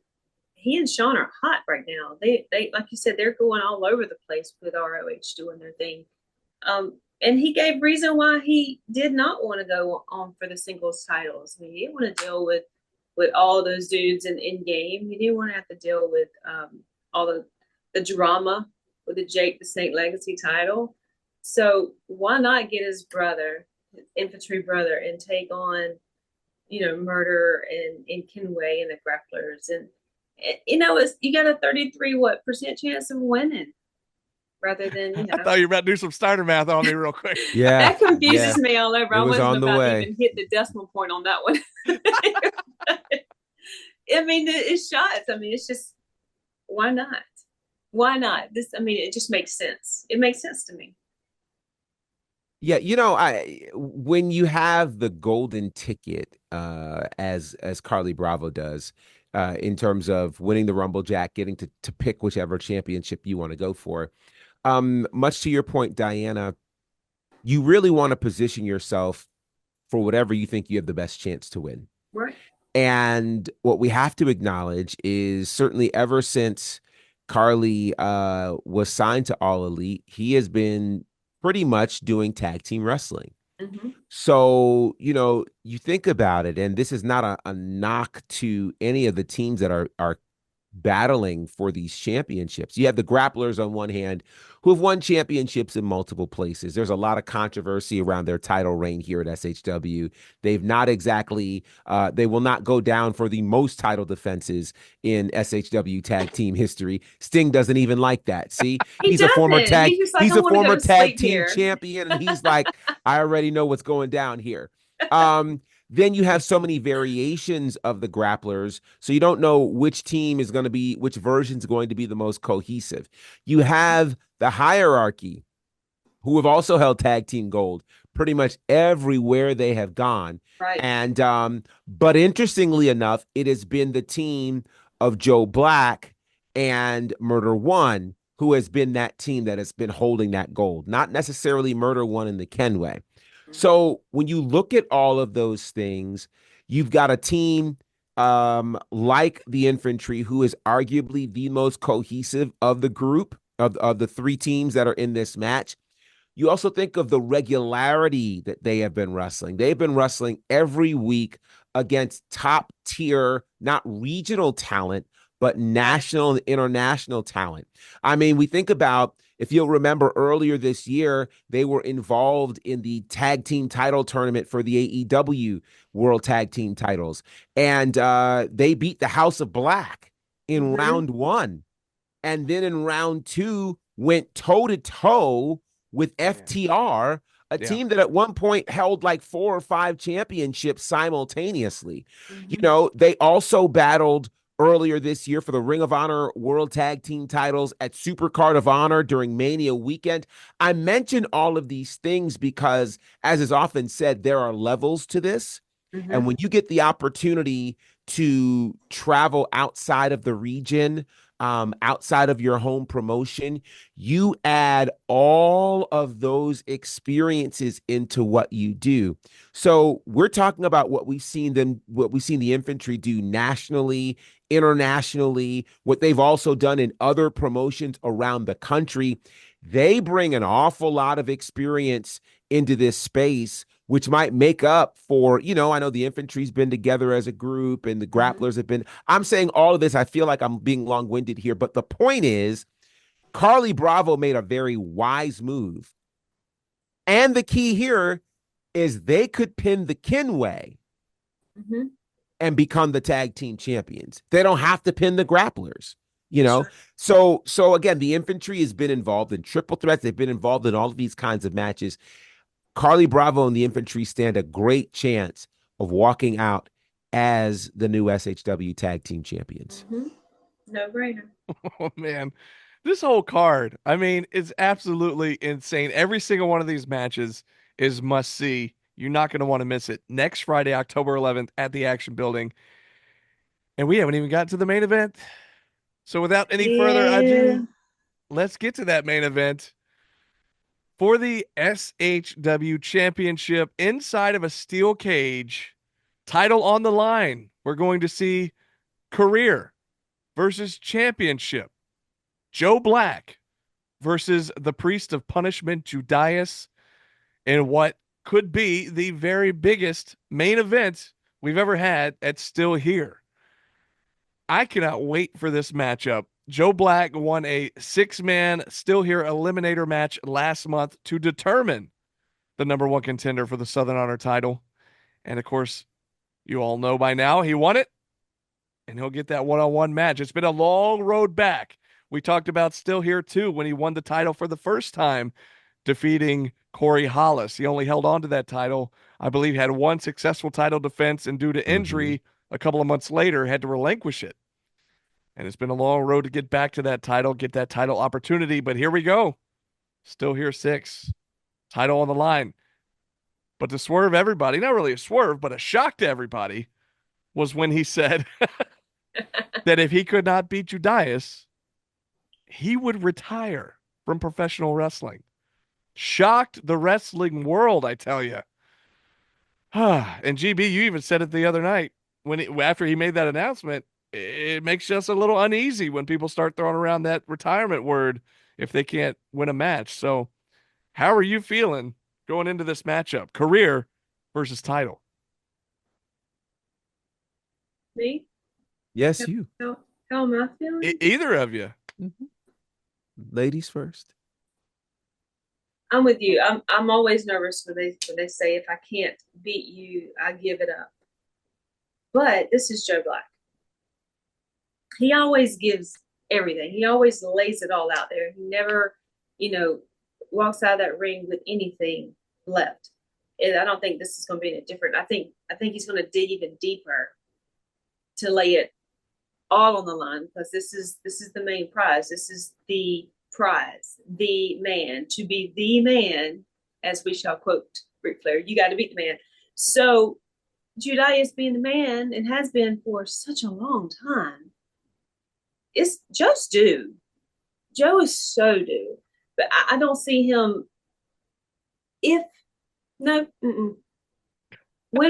he and Sean are hot right now. They like you said, they're going all over the place with ROH doing their thing. And he gave reason why he did not want to go on for the singles titles. I mean, he didn't want to deal with all those dudes in game. He didn't want to have to deal with all the drama with the Jake the Snake Legacy title. So why not get his brother, his infantry brother, and take on, Murder and Kenway and the Grapplers, and you got a 33% chance of winning. Rather than, I thought you were about to do some starter math on me real quick. Yeah. That confuses me all over. I wasn't on the about way. to even hit the decimal point on that one. I mean, it's shots. I mean, it's just, why not? Why not? It just makes sense. It makes sense to me. Yeah, when you have the golden ticket, as Carly Bravo does, in terms of winning the Rumblejack, getting to pick whichever championship you want to go for. Much to your point, Diana, you really want to position yourself for whatever you think you have the best chance to win. Right. And what we have to acknowledge is certainly ever since Carly was signed to All Elite, he has been pretty much doing tag team wrestling. Mm-hmm. So, you think about it, and this is not a knock to any of the teams that are battling for these championships. You have the Grapplers on one hand who have won championships in multiple places. There's a lot of controversy around their title reign here at SHW. They've not exactly, they will not go down for the most title defenses in SHW tag team history. Sting doesn't even like that. See, he's a former tag, he's a former tag team champion, and he's like, I already know what's going down here. Then you have so many variations of the Grapplers, so you don't know which team is going to be, which version is going to be the most cohesive. You have the Hierarchy, who have also held tag team gold pretty much everywhere they have gone. Right. And but interestingly enough, it has been the team of Joe Black and Murder One who has been that team that has been holding that gold, not necessarily Murder One and the Kenway. So when you look at all of those things, you've got a team like the Infantry, who is arguably the most cohesive of the group of the three teams that are in this match. You also think of the regularity that they have been wrestling. They've been wrestling every week against top tier, not regional talent, but national and international talent. I mean, we think about, if you'll remember earlier this year, they were involved in the tag team title tournament for the AEW World Tag Team titles. And they beat the House of Black in round one. And then in round two, went toe-to-toe with FTR, a team that at one point held like 4 or 5 championships simultaneously. They also battled earlier this year for the Ring of Honor World Tag Team titles at Supercard of Honor during Mania weekend. I mention all of these things because, as is often said, there are levels to this. And when you get the opportunity to travel outside of the region, outside of your home promotion, you add all of those experiences into what you do. So we're talking about what we've seen the infantry do nationally, internationally, what they've also done in other promotions around the country. They bring an awful lot of experience into this space, which might make up for, I know the infantry's been together as a group and the grapplers have been. I'm saying all of this. I feel like I'm being long-winded here, but the point is, Carly Bravo made a very wise move. And the key here is they could pin the Kinway and become the tag team champions. They don't have to pin the grapplers. Sure. So again, the infantry has been involved in triple threats. They've been involved in all of these kinds of matches. Carly Bravo and the infantry stand a great chance of walking out as the new SHW tag team champions. No brainer. Oh man, this whole card, I mean, it's absolutely insane. Every single one of these matches is must see. You're not going to want to miss it. Next Friday, October 11th at the Action Building. And we haven't even gotten to the main event. So without any further ado, let's get to that main event. For the SHW Championship inside of a steel cage, title on the line, we're going to see career versus championship. Joe Black versus the Priest of Punishment, Judas, in what could be the very biggest main event we've ever had at Still Here. I cannot wait for this matchup. Joe Black won a 6-man Still Here eliminator match last month to determine the number one contender for the Southern Honor title. And of course, you all know by now he won it, and he'll get that one-on-one match. It's been a long road back. We talked about Still Here too when he won the title for the first time, defeating Corey Hollis. He only held on to that title. I believe had one successful title defense, and due to injury, a couple of months later, had to relinquish it. And it's been a long road to get back to that title, get that title opportunity. But here we go. Still Here 6. Title on the line. But to swerve everybody, not really a swerve, but a shock to everybody, was when he said that if he could not beat Judas, he would retire from professional wrestling. Shocked the wrestling world, I tell you. And GB, you even said it the other night after he made that announcement. It makes us a little uneasy when people start throwing around that retirement word if they can't win a match. So how are you feeling going into this matchup? Career versus title. Me? Yes, you. How am I feeling? Either of you. Ladies first. I'm with you. I'm always nervous when they say if I can't beat you, I give it up. But this is Joe Black. He always gives everything. He always lays it all out there. He never, walks out of that ring with anything left. And I don't think this is going to be any different. I think he's going to dig even deeper to lay it all on the line, because this is the main prize. This is the prize, the man, to be the man, as we shall quote Ric Flair. You got to beat the man. So Judas being the man, and has been for such a long time, it's Joe's due. Joe is so due. But I don't see him, win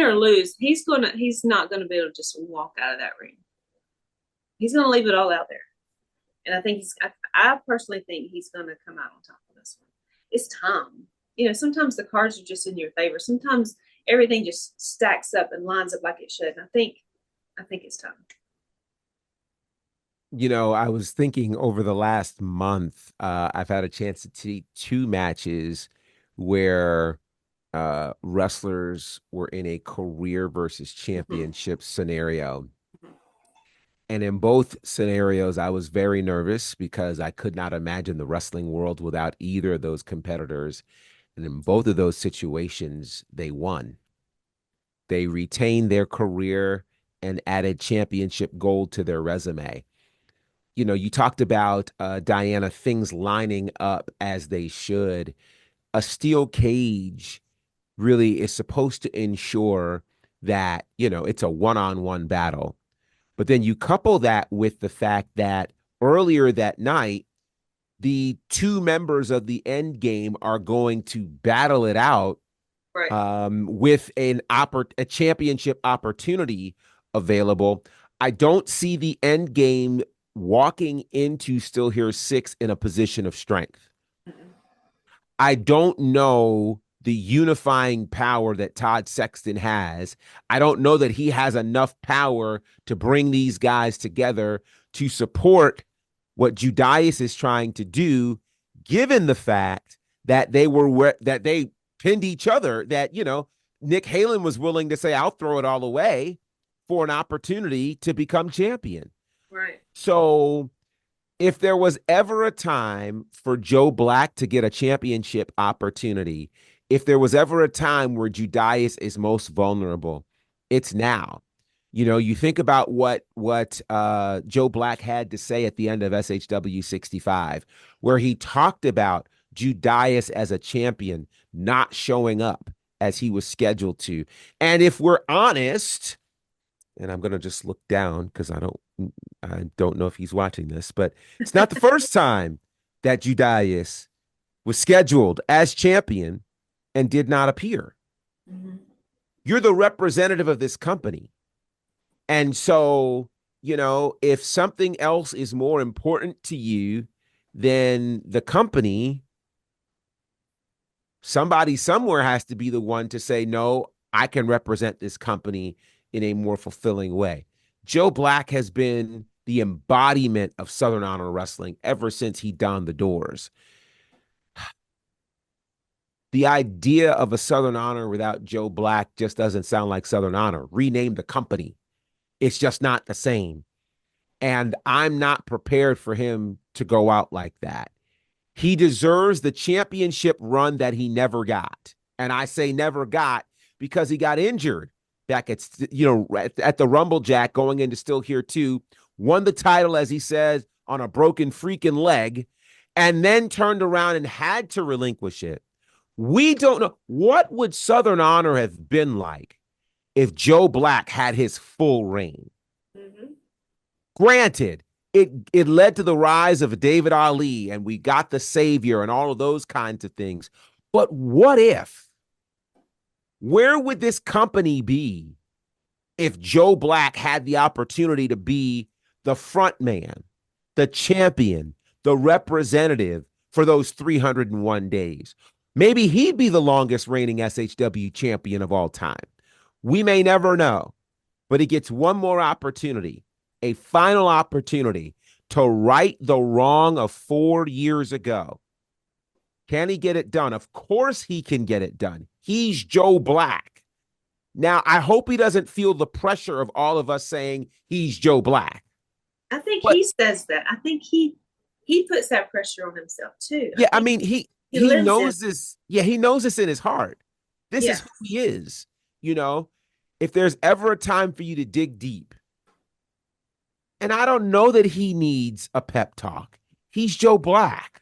or lose, he's not gonna be able to just walk out of that ring. He's gonna leave it all out there. And I personally think he's gonna come out on top of this one. It's time. Sometimes the cards are just in your favor. Sometimes everything just stacks up and lines up like it should. And I think it's time. I was thinking over the last month, I've had a chance to see 2 matches where wrestlers were in a career versus championship scenario. And in both scenarios, I was very nervous because I could not imagine the wrestling world without either of those competitors. And in both of those situations, they won. They retained their career and added championship gold to their resume. You talked about, Diana, things lining up as they should. A steel cage really is supposed to ensure that, it's a one-on-one battle. But then you couple that with the fact that earlier that night, the two members of the end game are going to battle it out Right. with a championship opportunity available. I don't see the end game walking into Still Here 6 in a position of strength. I don't know the unifying power that Todd Sexton has. I don't know that he has enough power to bring these guys together to support what Judias is trying to do, given the fact that they pinned each other, that, Nick Halen was willing to say, I'll throw it all away for an opportunity to become champion. Right. So if there was ever a time for Joe Black to get a championship opportunity, if there was ever a time where Judias is most vulnerable, it's now. You think about what Joe Black had to say at the end of SHW 65, where he talked about Judias as a champion not showing up as he was scheduled to. And if we're honest, and I'm going to just look down because I don't know if he's watching this, but it's not the first time that Judias was scheduled as champion and did not appear. Mm-hmm. You're the representative of this company. And so, if something else is more important to you than the company, somebody somewhere has to be the one to say, no, I can represent this company in a more fulfilling way. Joe Black has been the embodiment of Southern Honor Wrestling ever since he donned the doors. The idea of a Southern Honor without Joe Black just doesn't sound like Southern Honor. Rename the company. It's just not the same. And I'm not prepared for him to go out like that. He deserves the championship run that he never got. And I say never got because he got injured back at the Rumble Jack going into Still Here 2, won the title, as he says, on a broken freaking leg, and then turned around and had to relinquish it. We don't know. What would Southern Honor have been like if Joe Black had his full reign? Mm-hmm. Granted, it led to the rise of David Ali, and we got the Savior and all of those kinds of things. But what if? Where would this company be if Joe Black had the opportunity to be the front man, the champion, the representative for those 301 days? Maybe he'd be the longest reigning SHW champion of all time. We may never know, but he gets one more opportunity, a final opportunity to right the wrong of 4 years ago. Can he get it done? Of course he can get it done. He's Joe Black. Now, I hope he doesn't feel the pressure of all of us saying he's Joe Black. I think he says that. I think he puts that pressure on himself too. Yeah, I mean, he knows this. Yeah, he knows this in his heart. This is who he is. If there's ever a time for you to dig deep, and I don't know that he needs a pep talk. He's Joe Black.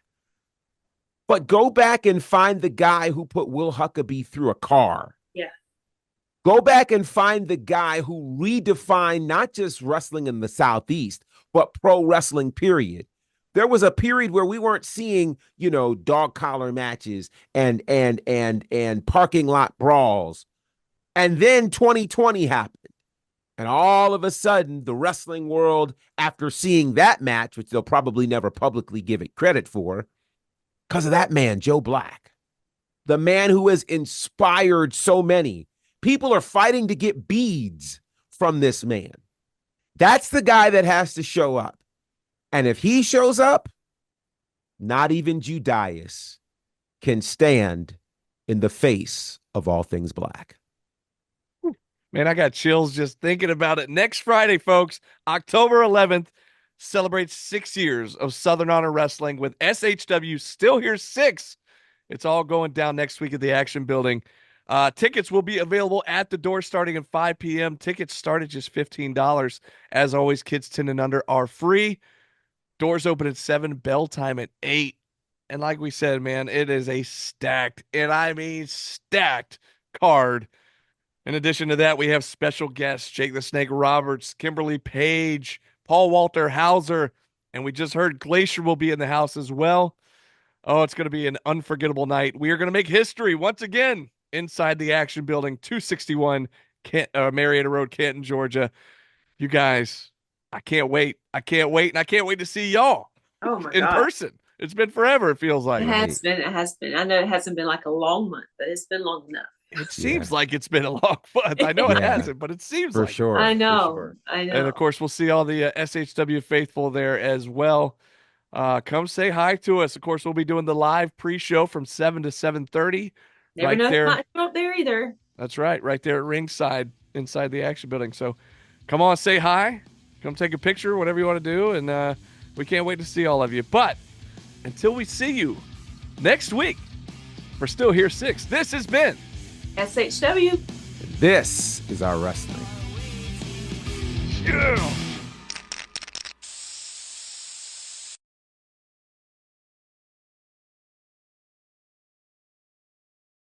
But go back and find the guy who put Will Huckabee through a car. Yeah. Go back and find the guy who redefined not just wrestling in the Southeast, but pro wrestling, period. There was a period where we weren't seeing, dog collar matches and parking lot brawls. And then 2020 happened. And all of a sudden, the wrestling world, after seeing that match, which they'll probably never publicly give it credit for, because of that man, Joe Black, the man who has inspired so many. People are fighting to get beads from this man. That's the guy that has to show up. And if he shows up, not even Judias can stand in the face of all things black. Man, I got chills just thinking about it. Next Friday, folks, October 11th, celebrates 6 years of Southern Honor Wrestling with SHW Still Here 6. It's all going down next week at the Action Building. Tickets will be available at the door starting at 5 p.m. Tickets start at just $15. As always, kids 10 and under are free. Doors open at 7, bell time at 8. And like we said, man, it is a stacked, and I mean stacked card. In addition to that, we have special guests, Jake the Snake Roberts, Kimberly Page, Paul Walter Hauser, And we just heard Glacier will be in the house as well. Oh, it's going to be an unforgettable night. We are going to make history once again inside the Action Building, 261 Marietta Road, Canton, Georgia. You guys, I can't wait. I can't wait. And I can't wait to see y'all in person. It's been forever, it feels like. It has been. It has been. I know it hasn't been like a long month, but it's been long enough. It seems like it's been a long month. I know it hasn't, but it seems for like sure. I know. For sure. I know. And of course, we'll see all the SHW faithful there as well. Come say hi to us. Of course, we'll be doing the live pre-show from 7 to 7:30. Never right know there. if might show up there either. That's right there at ringside inside the Action Building. So come on, say hi. Come take a picture, whatever you want to do. And we can't wait to see all of you. But until we see you next week, we're Still Here 6. This has been SHW. This is our wrestling. Yeah.